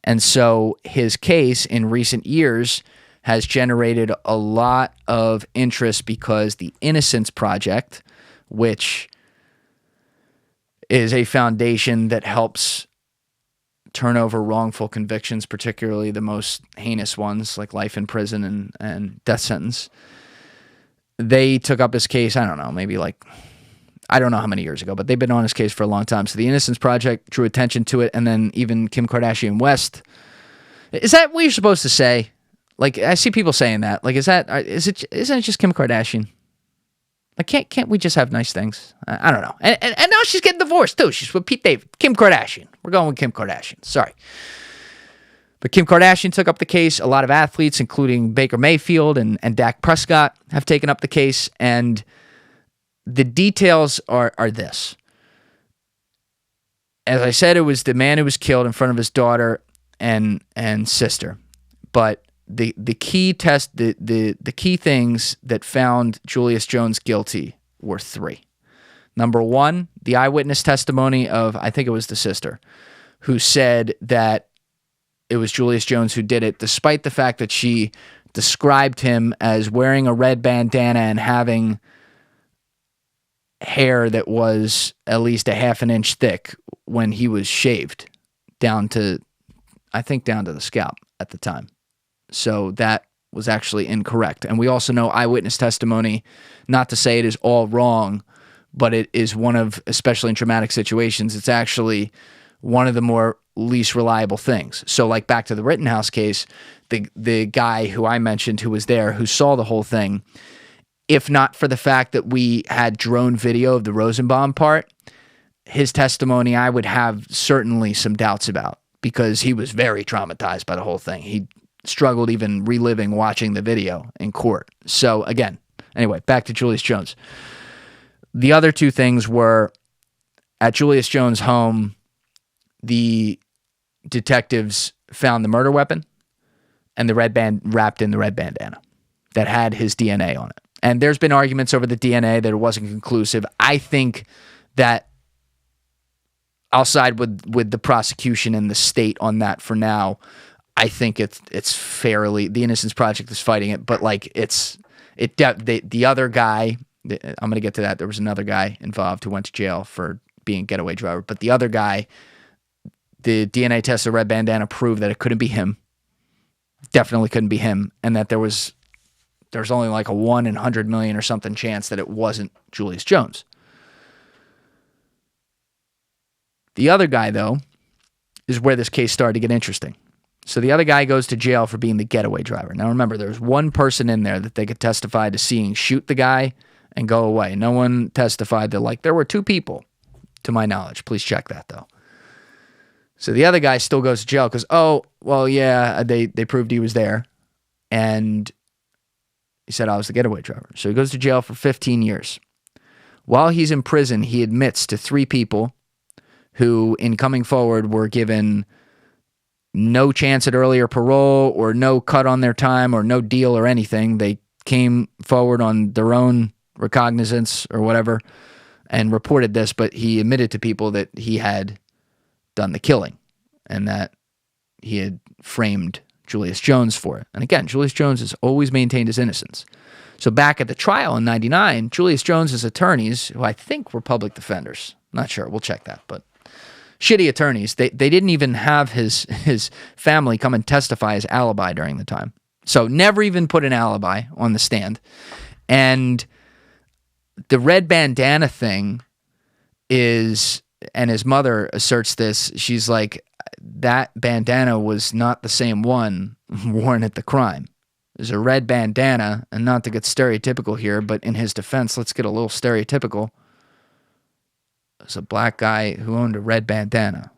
And so his case in recent years has generated a lot of interest because the Innocence Project, which is a foundation that helps turn over wrongful convictions, particularly the most heinous ones like life in prison and death sentence. They took up his case, I don't know, maybe I don't know how many years ago, but they've been on his case for a long time. So the Innocence Project drew attention to it, and then even Kim Kardashian West. Is that what you're supposed to say? I see people saying that. Isn't it just Kim Kardashian? Like, can't we just have nice things? I don't know. And now she's getting divorced, too. She's with Pete Davidson. Kim Kardashian. We're going with Kim Kardashian. Sorry. But Kim Kardashian took up the case. A lot of athletes, including Baker Mayfield and Dak Prescott, have taken up the case. And the details are this. As I said, it was the man who was killed in front of his daughter and sister. But the key the key things that found Julius Jones guilty were 3. Number 1, the eyewitness testimony of, I think it was the sister, who said that it was Julius Jones who did it, despite the fact that she described him as wearing a red bandana and having hair that was at least a half an inch thick when he was shaved down to the scalp at the time. So that was actually incorrect. And we also know eyewitness testimony, not to say it is all wrong, but it is one of, especially in traumatic situations, it's actually one of the more least reliable things. So like back to the Rittenhouse case, the guy who I mentioned who was there, who saw the whole thing, if not for the fact that we had drone video of the Rosenbaum part, his testimony I would have certainly some doubts about, because he was very traumatized by the whole thing. He struggled even reliving watching the video in court. So again, anyway, back to Julius Jones. The other 2 things were, at Julius Jones' home, the detectives found the murder weapon and the red band wrapped in the red bandana that had his DNA on it. And there's been arguments over the DNA that it wasn't conclusive. I think that I'll side with the prosecution and the state on that for now. I think it's fairly, the Innocence Project is fighting it, but like the other guy, I'm going to get to that. There was another guy involved who went to jail for being a getaway driver, but the other guy, the DNA test of red bandana proved that it couldn't be him. Definitely couldn't be him. And that there's only like a 1 in 100 million or something chance that it wasn't Julius Jones. The other guy, though, is where this case started to get interesting. So the other guy goes to jail for being the getaway driver. Now remember, there's one person in there that they could testify to seeing shoot the guy and go away. No one testified that, like, there were 2 people, to my knowledge. Please check that, though. So the other guy still goes to jail because, they proved he was there. And he said, I was the getaway driver. So he goes to jail for 15 years. While he's in prison, he admits to 3 people who, in coming forward, were given no chance at earlier parole or no cut on their time or no deal or anything. They came forward on their own recognizance or whatever and reported this, but he admitted to people that he had done the killing and that he had framed Julius Jones for it. And again, Julius Jones has always maintained his innocence. So back at the trial in 99, Julius Jones's attorneys, who I think were public defenders, not sure, we'll check that, but shitty attorneys, they didn't even have his family come and testify as alibi during the time. So never even put an alibi on the stand. And the red bandana thing is, and his mother asserts this, she's like, that bandana was not the same one worn at the crime. There's a red bandana, and not to get stereotypical here, but in his defense, let's get a little stereotypical. There's a black guy who owned a red bandana.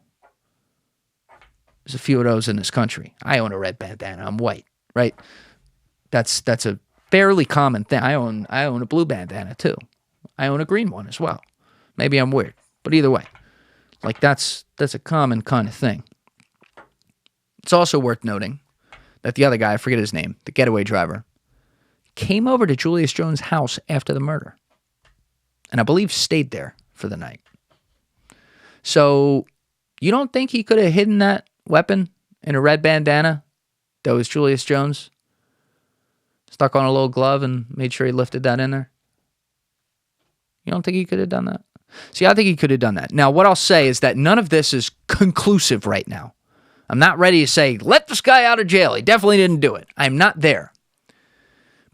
There's a few of those in this country. I own a red bandana. I'm white, right? That's a fairly common thing. I own a blue bandana too. I own a green one as well. Maybe I'm weird, but either way, like that's a common kind of thing. It's also worth noting that the other guy, I forget his name, the getaway driver, came over to Julius Jones' house after the murder, and I believe stayed there for the night. So you don't think he could have hidden that weapon in a red bandana that was Julius Jones? Stuck on a little glove and made sure he lifted that in there? You don't think he could have done that? See, I think he could have done that. Now, what I'll say is that none of this is conclusive right now. I'm not ready to say, let this guy out of jail. He definitely didn't do it. I'm not there.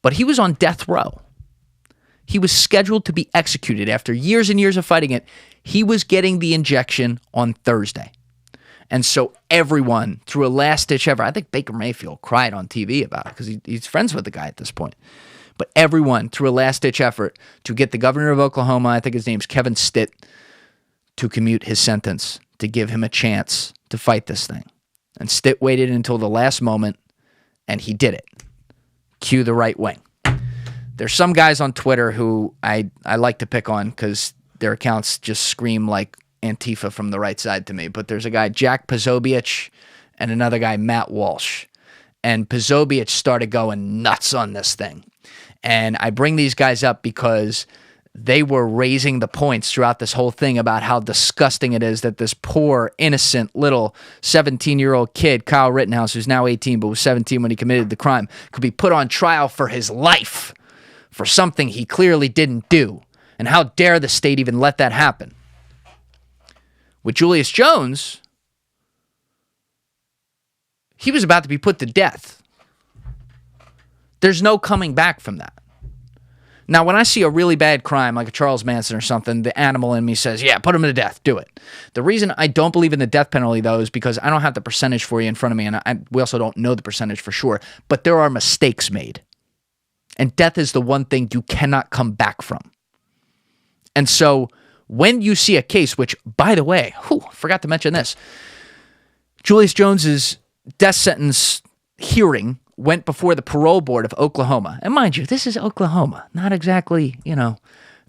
But he was on death row. He was scheduled to be executed after years and years of fighting it. He was getting the injection on Thursday. And so everyone, through a last-ditch effort, I think Baker Mayfield cried on TV about it because he's friends with the guy at this point. but everyone through a last-ditch effort to get the governor of Oklahoma, I think his name's Kevin Stitt, to commute his sentence, to give him a chance to fight this thing. And Stitt waited until the last moment, and he did it. Cue the right wing. There's some guys on Twitter who I like to pick on because their accounts just scream like Antifa from the right side to me. But there's a guy, Jack Posobiec, and another guy, Matt Walsh. And Posobiec started going nuts on this thing. And I bring these guys up because they were raising the points throughout this whole thing about how disgusting it is that this poor, innocent, little 17-year-old kid, Kyle Rittenhouse, who's now 18 but was 17 when he committed the crime, could be put on trial for his life for something he clearly didn't do. And how dare the state even let that happen? With Julius Jones, he was about to be put to death. There's no coming back from that. Now, when I see a really bad crime, like a Charles Manson or something, the animal in me says, yeah, put him to death, do it. The reason I don't believe in the death penalty, though, is because I don't have the percentage for you in front of me, and we also don't know the percentage for sure, but there are mistakes made. And death is the one thing you cannot come back from. And so when you see a case, which, by the way, forgot to mention this, Julius Jones's death sentence hearing went before the parole board of Oklahoma. And mind you, this is Oklahoma, not exactly,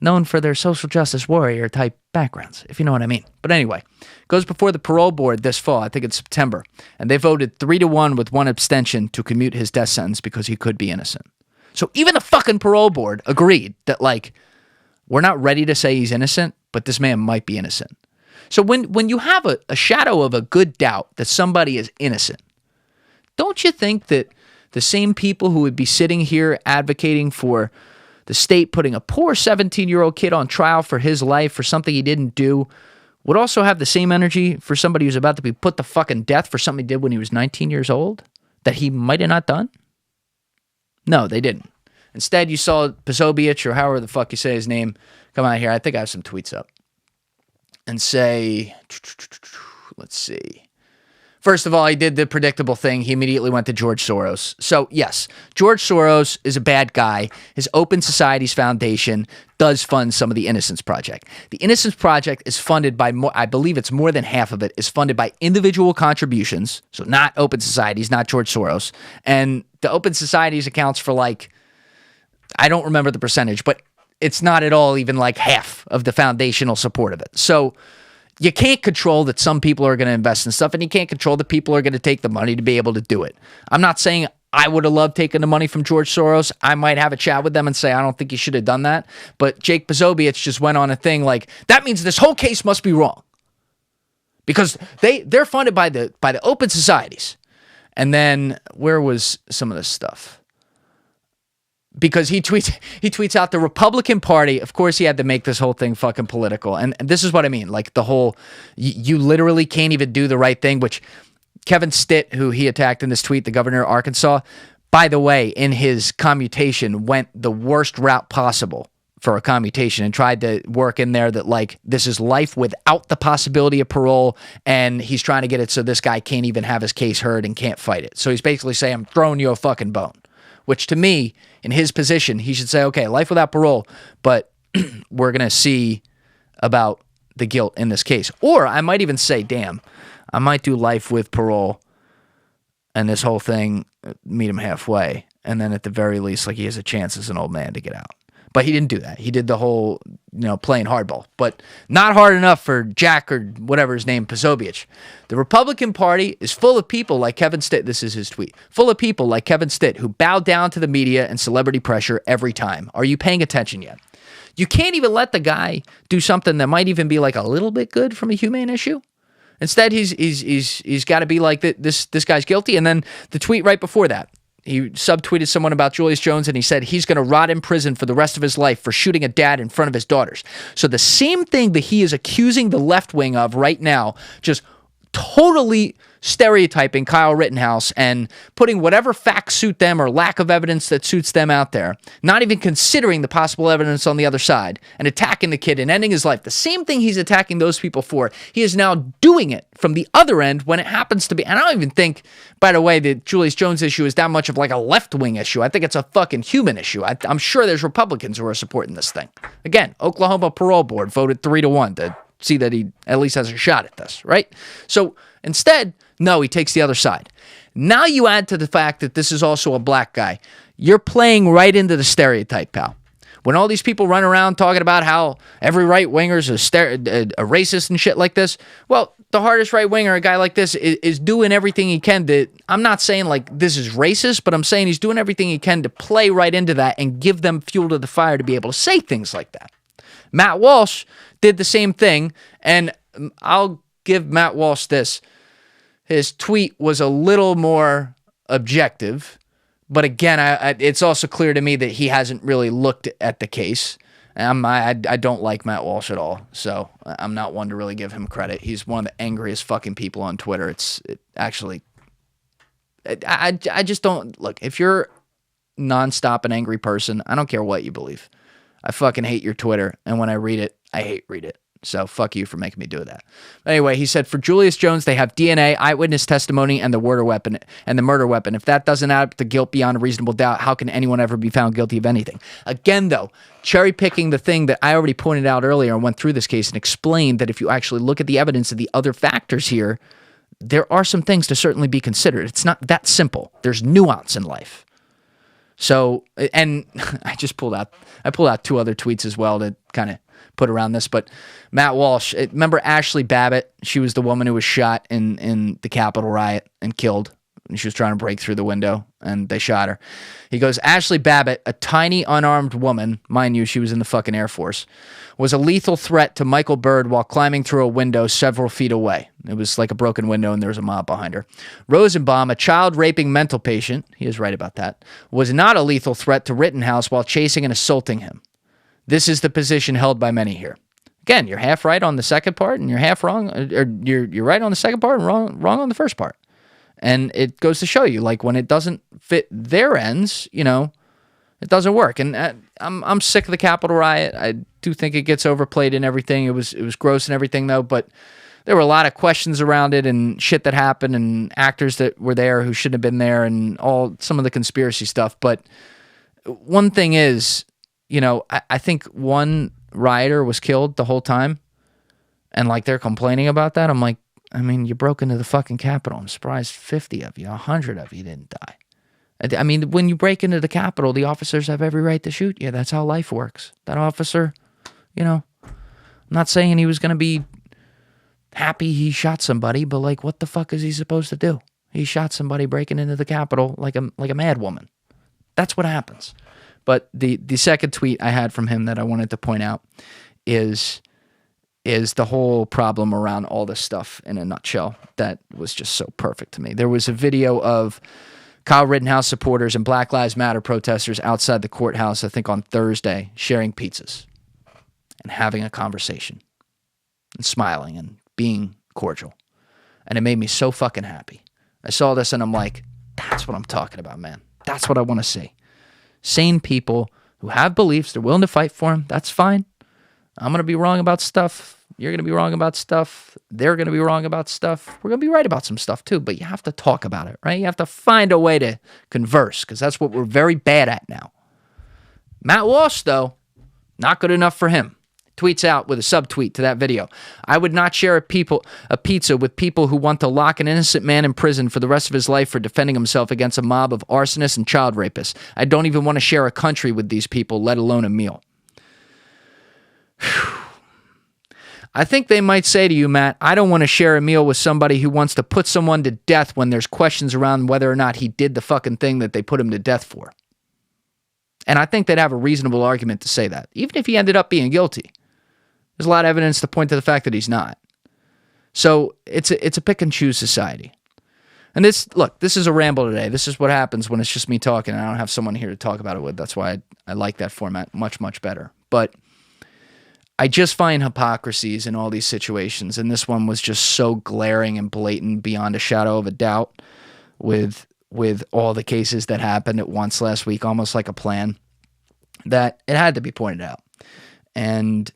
known for their social justice warrior type backgrounds, if you know what I mean. But anyway, goes before the parole board this fall, I think it's September, and they voted 3-1 with one abstention to commute his death sentence because he could be innocent. So even the fucking parole board agreed that, we're not ready to say he's innocent, but this man might be innocent. So when you have a shadow of a good doubt that somebody is innocent, don't you think that the same people who would be sitting here advocating for the state putting a poor 17-year-old kid on trial for his life for something he didn't do would also have the same energy for somebody who's about to be put to fucking death for something he did when he was 19 years old that he might have not done? No, they didn't. Instead, you saw Posobiec, or however the fuck you say his name, come out here. I think I have some tweets up. And say, let's see. First of all, he did the predictable thing. He immediately went to George Soros. So, yes, George Soros is a bad guy. His Open Societies Foundation does fund some of the Innocence Project. The Innocence Project is funded by, I believe it's more than half of it, is funded by individual contributions. So not Open Societies, not George Soros. And the Open Societies accounts for I don't remember the percentage, but it's not at all even half of the foundational support of it. So you can't control that some people are going to invest in stuff, and you can't control that people are going to take the money to be able to do it. I'm not saying I would have loved taking the money from George Soros. I might have a chat with them and say, I don't think you should have done that. But Jake Posobiec just went on a thing that means this whole case must be wrong. Because they're funded by the Open Societies. And then where was some of this stuff? Because he tweets out the Republican Party. Of course, he had to make this whole thing fucking political. And this is what I mean. The whole, you literally can't even do the right thing, which Kevin Stitt, who he attacked in this tweet, the governor of Arkansas, by the way, in his commutation, went the worst route possible for a commutation and tried to work in there that this is life without the possibility of parole, and he's trying to get it so this guy can't even have his case heard and can't fight it. So he's basically saying, I'm throwing you a fucking bone. Which to me, in his position, he should say, okay, life without parole, but we're going to see about the guilt in this case. Or I might even say, damn, I might do life with parole and this whole thing, meet him halfway. And then at the very least, he has a chance as an old man to get out. But he didn't do that. He did the whole, playing hardball. But not hard enough for Jack or whatever his name, Posobiec. The Republican Party is full of people like Kevin Stitt. This is his tweet. Full of people like Kevin Stitt who bow down to the media and celebrity pressure every time. Are you paying attention yet? You can't even let the guy do something that might even be a little bit good from a humane issue. Instead, he's got to be this guy's guilty. And then the tweet right before that. He subtweeted someone about Julius Jones, and he said he's going to rot in prison for the rest of his life for shooting a dad in front of his daughters. So the same thing that he is accusing the left wing of right now, just totally stereotyping Kyle Rittenhouse and putting whatever facts suit them or lack of evidence that suits them out there, not even considering the possible evidence on the other side, and attacking the kid and ending his life. The same thing he's attacking those people for, he is now doing it from the other end when it happens to be. And I don't even think, by the way, the Julius Jones issue is that much of like a left-wing issue. I think it's a fucking human issue. I'm sure there's Republicans who are supporting this thing. Again, Oklahoma Parole Board voted 3-1 to see that he at least has a shot at this, right? So instead, no, he takes the other side. Now you add to the fact that this is also a black guy. You're playing right into the stereotype, pal. When all these people run around talking about how every right-winger is a racist and shit like this, well, the hardest right-winger, a guy like this, is doing everything he can to, I'm not saying like this is racist, but I'm saying he's doing everything he can to play right into that and give them fuel to the fire to be able to say things like that. Matt Walsh did the same thing, and I'll give Matt Walsh this. His tweet was a little more objective, but again, it's also clear to me that he hasn't really looked at the case. I don't like Matt Walsh at all, so I'm not one to really give him credit. He's one of the angriest fucking people on Twitter. I just don't, look, if you're nonstop an angry person, I don't care what you believe. I fucking hate your Twitter, and when I read it, I read it. So fuck you for making me do that. Anyway, he said, for Julius Jones, they have DNA, eyewitness testimony, and the murder weapon. If that doesn't add up to guilt beyond a reasonable doubt, how can anyone ever be found guilty of anything? Again, though, cherry picking the thing that I already pointed out earlier and went through this case and explained that if you actually look at the evidence of the other factors here, there are some things to certainly be considered. It's not that simple. There's nuance in life. So, and I pulled out two other tweets as well to kind of put around this, but Matt Walsh, remember Ashley Babbitt? She was the woman who was shot in the Capitol riot and killed. And she was trying to break through the window, and they shot her. He goes, Ashley Babbitt, a tiny, unarmed woman, mind you, she was in the fucking Air Force, was a lethal threat to Michael Byrd while climbing through a window several feet away. It was like a broken window, and there was a mob behind her. Rosenbaum, a child-raping mental patient, he is right about that, was not a lethal threat to Rittenhouse while chasing and assaulting him. This is the position held by many here. Again, you're half right on the second part, and you're half wrong, or you're right on the second part and wrong on the first part. And it goes to show you, like, when it doesn't fit their ends, you know, it doesn't work. And I'm sick of the Capitol riot. I do think it gets overplayed and everything. It was gross and everything, though. But there were a lot of questions around it and shit that happened and actors that were there who shouldn't have been there and some of the conspiracy stuff. But one thing is, you know, I think one rioter was killed the whole time. And, like, they're complaining about that. I'm like, I mean, you broke into the fucking Capitol. I'm surprised 50 of you, 100 of you didn't die. I mean, when you break into the Capitol, the officers have every right to shoot you. That's how life works. That officer, you know, I'm not saying he was going to be happy he shot somebody, but, like, what the fuck is he supposed to do? He shot somebody breaking into the Capitol like a mad woman. That's what happens. But the second tweet I had from him that I wanted to point out is the whole problem around all this stuff in a nutshell. That was just so perfect to me. There was a video of Kyle Rittenhouse supporters and Black Lives Matter protesters outside the courthouse, I think on Thursday, sharing pizzas and having a conversation and smiling and being cordial. And it made me so fucking happy. I saw this and I'm like, that's what I'm talking about, man. That's what I want to see. Sane people who have beliefs, they're willing to fight for them. That's fine. I'm going to be wrong about stuff. You're going to be wrong about stuff. They're going to be wrong about stuff. We're going to be right about some stuff too, but you have to talk about it, right? You have to find a way to converse because that's what we're very bad at now. Matt Walsh, though, not good enough for him. Tweets out with a subtweet to that video. I would not share a pizza with people who want to lock an innocent man in prison for the rest of his life for defending himself against a mob of arsonists and child rapists. I don't even want to share a country with these people, let alone a meal. I think they might say to you, Matt, I don't want to share a meal with somebody who wants to put someone to death when there's questions around whether or not he did the fucking thing that they put him to death for. And I think they'd have a reasonable argument to say that, even if he ended up being guilty. There's a lot of evidence to point to the fact that he's not. So it's a pick and choose society. And this is a ramble today. This is what happens when it's just me talking and I don't have someone here to talk about it with. That's why I like that format much, much better. But I just find hypocrisies in all these situations, and this one was just so glaring and blatant beyond a shadow of a doubt with all the cases that happened at once last week, almost like a plan, that it had to be pointed out. And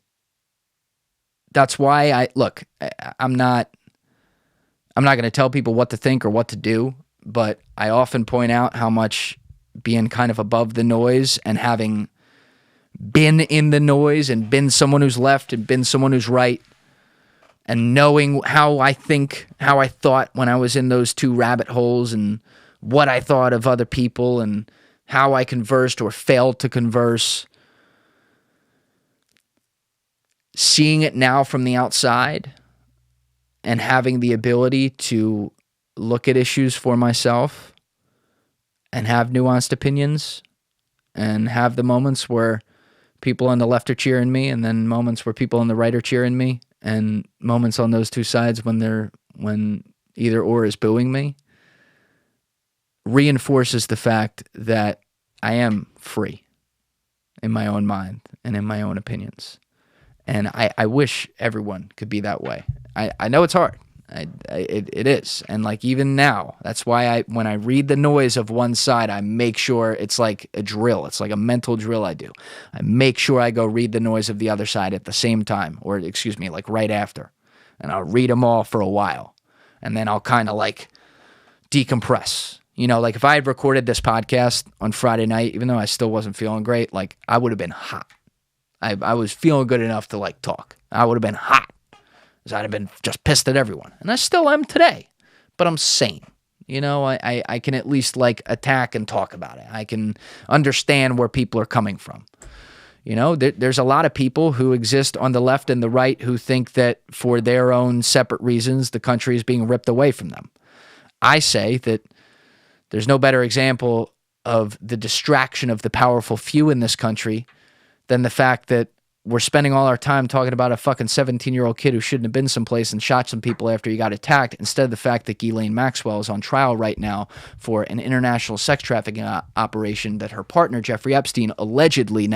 that's why I'm not going to tell people what to think or what to do, but I often point out how much being kind of above the noise and having been in the noise and been someone who's left and been someone who's right and knowing how I think, how I thought when I was in those two rabbit holes and what I thought of other people and how I conversed or failed to converse. Seeing it now from the outside and having the ability to look at issues for myself and have nuanced opinions and have the moments where people on the left are cheering me and then moments where people on the right are cheering me and moments on those two sides when either or is booing me, reinforces the fact that I am free in my own mind and in my own opinions. And I wish everyone could be that way. I know it's hard. It is. And like even now, that's why when I read the noise of one side, I make sure it's like a drill. It's like a mental drill I do. I make sure I go read the noise of the other side at the same time, or like right after. And I'll read them all for a while. And then I'll kind of like decompress. You know, like if I had recorded this podcast on Friday night, even though I still wasn't feeling great, like I would have been hot. I was feeling good enough to like talk. I would have been hot. Because I'd have been just pissed at everyone. And I still am today. But I'm sane. You know, I can at least like attack and talk about it. I can understand where people are coming from. You know, there's a lot of people who exist on the left and the right who think that for their own separate reasons, the country is being ripped away from them. I say that there's no better example of the distraction of the powerful few in this country than the fact that we're spending all our time talking about a fucking 17-year-old kid who shouldn't have been someplace and shot some people after he got attacked, instead of the fact that Ghislaine Maxwell is on trial right now for an international sex trafficking operation that her partner, Jeffrey Epstein, allegedly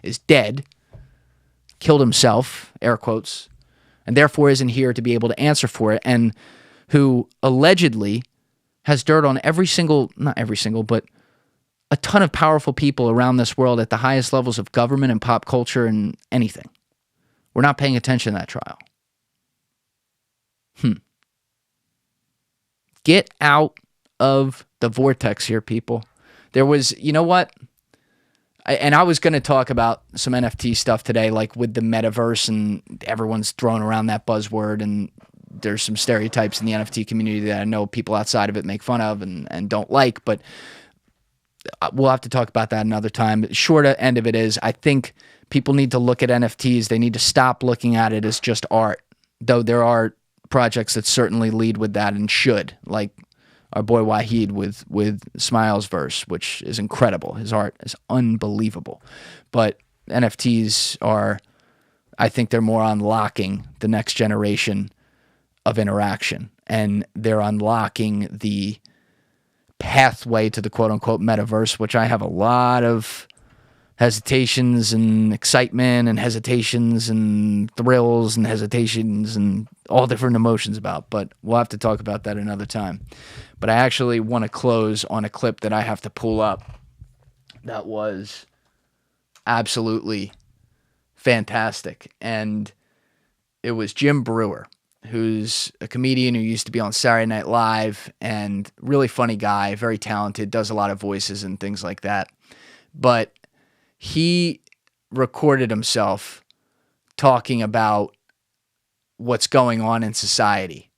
is dead, killed himself, air quotes, and therefore isn't here to be able to answer for it, and who allegedly has dirt on not every single, but a ton of powerful people around this world at the highest levels of government and pop culture and anything. We're not paying attention to that trial. Get out of the vortex here, people. There was, you know what? I was going to talk about some NFT stuff today, like with the metaverse, and everyone's throwing around that buzzword, and there's some stereotypes in the NFT community that I know people outside of it make fun of and don't like, but we'll have to talk about that another time. The short end of it is, I think people need to look at NFTs. They need to stop looking at it as just art, though there are projects that certainly lead with that and should, like our boy Wahid with Smiles Verse, which is incredible. His art is unbelievable. But NFTs are, I think they're more unlocking the next generation of interaction, and they're unlocking the pathway to the quote-unquote metaverse, which I have a lot of hesitations and excitement and hesitations and thrills and hesitations and all different emotions about, but we'll have to talk about that another time. But I actually want to close on a clip that I have to pull up that was absolutely fantastic, and it was Jim Breuer, who's a comedian who used to be on Saturday Night Live and really funny guy, very talented, does a lot of voices and things like that. But he recorded himself talking about what's going on in society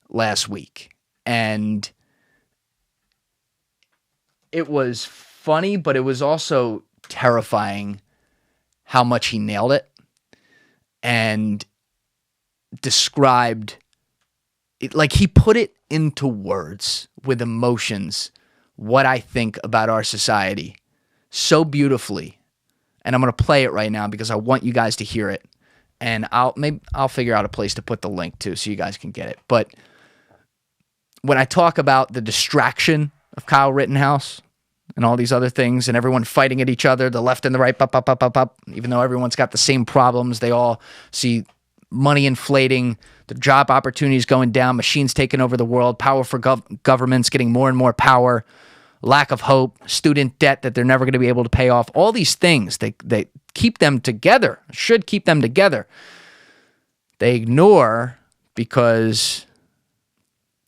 last week. And it was funny, but it was also terrifying how much he nailed it and described it, like he put it into words with emotions, what I think about our society so beautifully. And I'm going to play it right now because I want you guys to hear it. And I'll figure out a place to put the link to so you guys can get it. But when I talk about the distraction of Kyle Rittenhouse, and all these other things, and everyone fighting at each other, the left and the right, up, even though everyone's got the same problems. They all see money inflating, the job opportunities going down, machines taking over the world, power for governments getting more and more power, lack of hope, student debt that they're never going to be able to pay off. All these things, they keep them together, should keep them together. They ignore because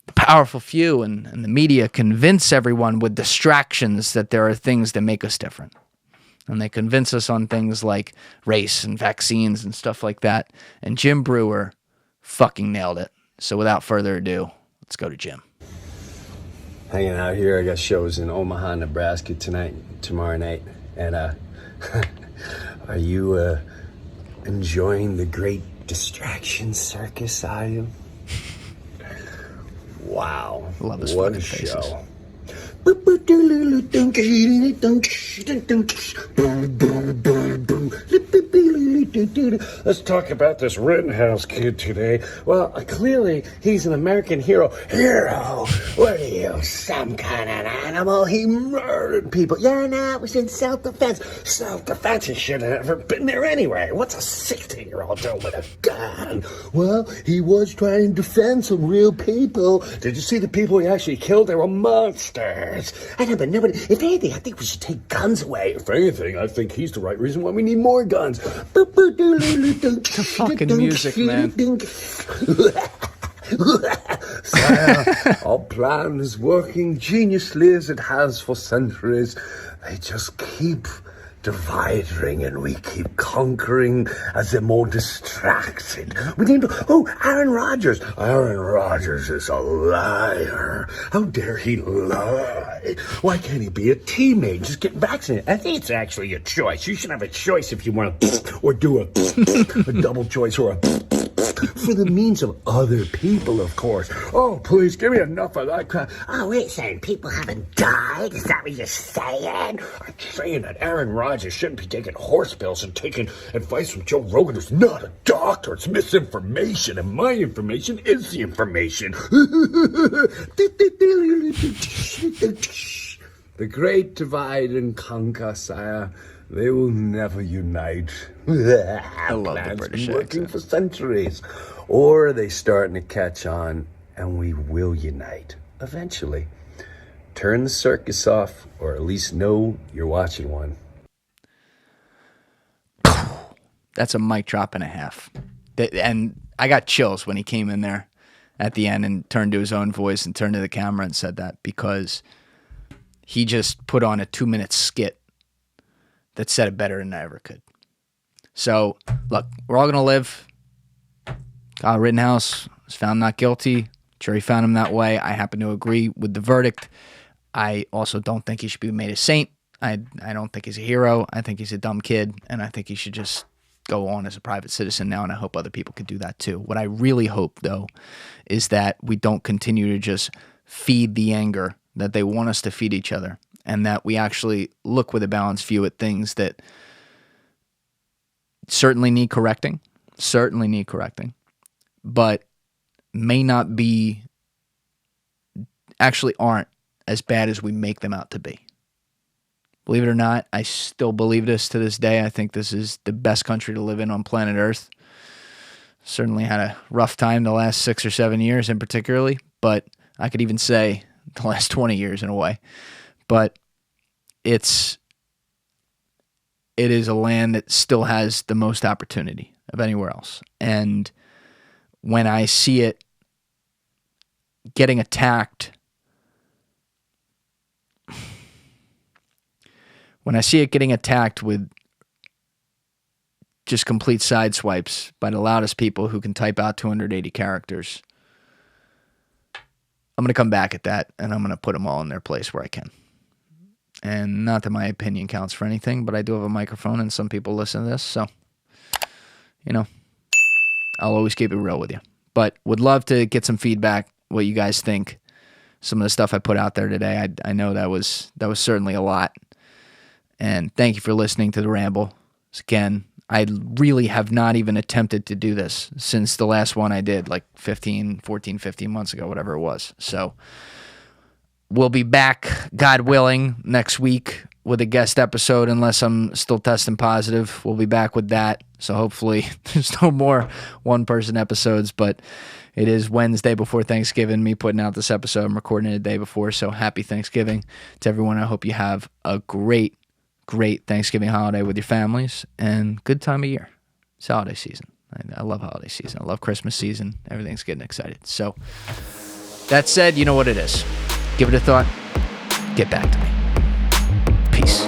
the powerful few and the media convince everyone with distractions that there are things that make us different. And they convince us on things like race and vaccines and stuff like that. And Jim Breuer fucking nailed it. So without further ado, let's go to Jim. Hanging out here. I got shows in Omaha, Nebraska tomorrow night. And are you enjoying the great distraction circus, are you? Wow. Love his what fucking a faces. show. Let's talk about this Rittenhouse kid today. Well, clearly he's an American hero. Hero? What are you, some kind of animal? He murdered people. Yeah, no, it was in self-defense. Self-defense, he should have never been there anyway. What's a 16-year-old doing with a gun? Well, he was trying to defend some real people. Did you see the people he actually killed? They were monsters. I know, but nobody, if anything, I think we should take guns away. If anything, I think he's the right reason why we need more guns. The fucking music, man. Our plan is working geniusly as it has for centuries. They just keep dividing and we keep conquering as they're more distracted. We need to, Aaron Rodgers. Aaron Rodgers is a liar. How dare he lie? Why can't he be a teammate? Just get vaccinated. I think it's actually a choice. You should have a choice if you want to or do a double choice or a for the means of other people, of course. Oh, please, give me enough of that crap. Oh, wait, saying people haven't died? Is that what you're saying? I'm saying that Aaron Rodgers shouldn't be taking horse pills and taking advice from Joe Rogan, who's not a doctor. It's misinformation, and my information is the information. The great divide and conquer, sire. They will never unite. I love the British working accent. for centuries. Or are they starting to catch on and we will unite eventually? Turn the circus off, or at least know you're watching one. That's a mic drop and a half. And I got chills when he came in there at the end and turned to his own voice and turned to the camera and said that, because he just put on a 2-minute skit that said it better than I ever could. So, look, we're all going to live. Kyle Rittenhouse was found not guilty. Jury found him that way. I happen to agree with the verdict. I also don't think he should be made a saint. I don't think he's a hero. I think he's a dumb kid, and I think he should just go on as a private citizen now, and I hope other people could do that too. What I really hope, though, is that we don't continue to just feed the anger that they want us to feed each other, and that we actually look with a balanced view at things that certainly need correcting, but may not be, actually aren't as bad as we make them out to be. Believe it or not, I still believe this to this day. I think this is the best country to live in on planet Earth. Certainly had a rough time the last 6 or 7 years in particularly, but I could even say the last 20 years in a way. But it is a land that still has the most opportunity of anywhere else. And when I see it getting attacked, with just complete sideswipes by the loudest people who can type out 280 characters, I'm going to come back at that, and I'm going to put them all in their place where I can. And not that my opinion counts for anything, but I do have a microphone, and some people listen to this, so, I'll always keep it real with you. But would love to get some feedback, what you guys think. Some of the stuff I put out there today, I know that was certainly a lot. And thank you for listening to the ramble. Again, I really have not even attempted to do this since the last one I did, like 15 months ago, whatever it was. So We'll be back, God willing, next week with a guest episode, unless I'm still testing positive. We'll be back with that. So hopefully there's no more one-person episodes, but it is Wednesday before Thanksgiving, me putting out this episode. I'm recording it a day before, so happy Thanksgiving to everyone. I hope you have a great Thanksgiving holiday with your families and good time of year. It's holiday season. I love holiday season. I love Christmas season. Everything's getting excited. So that said, you know what it is. Give it a thought. Get back to me. Peace.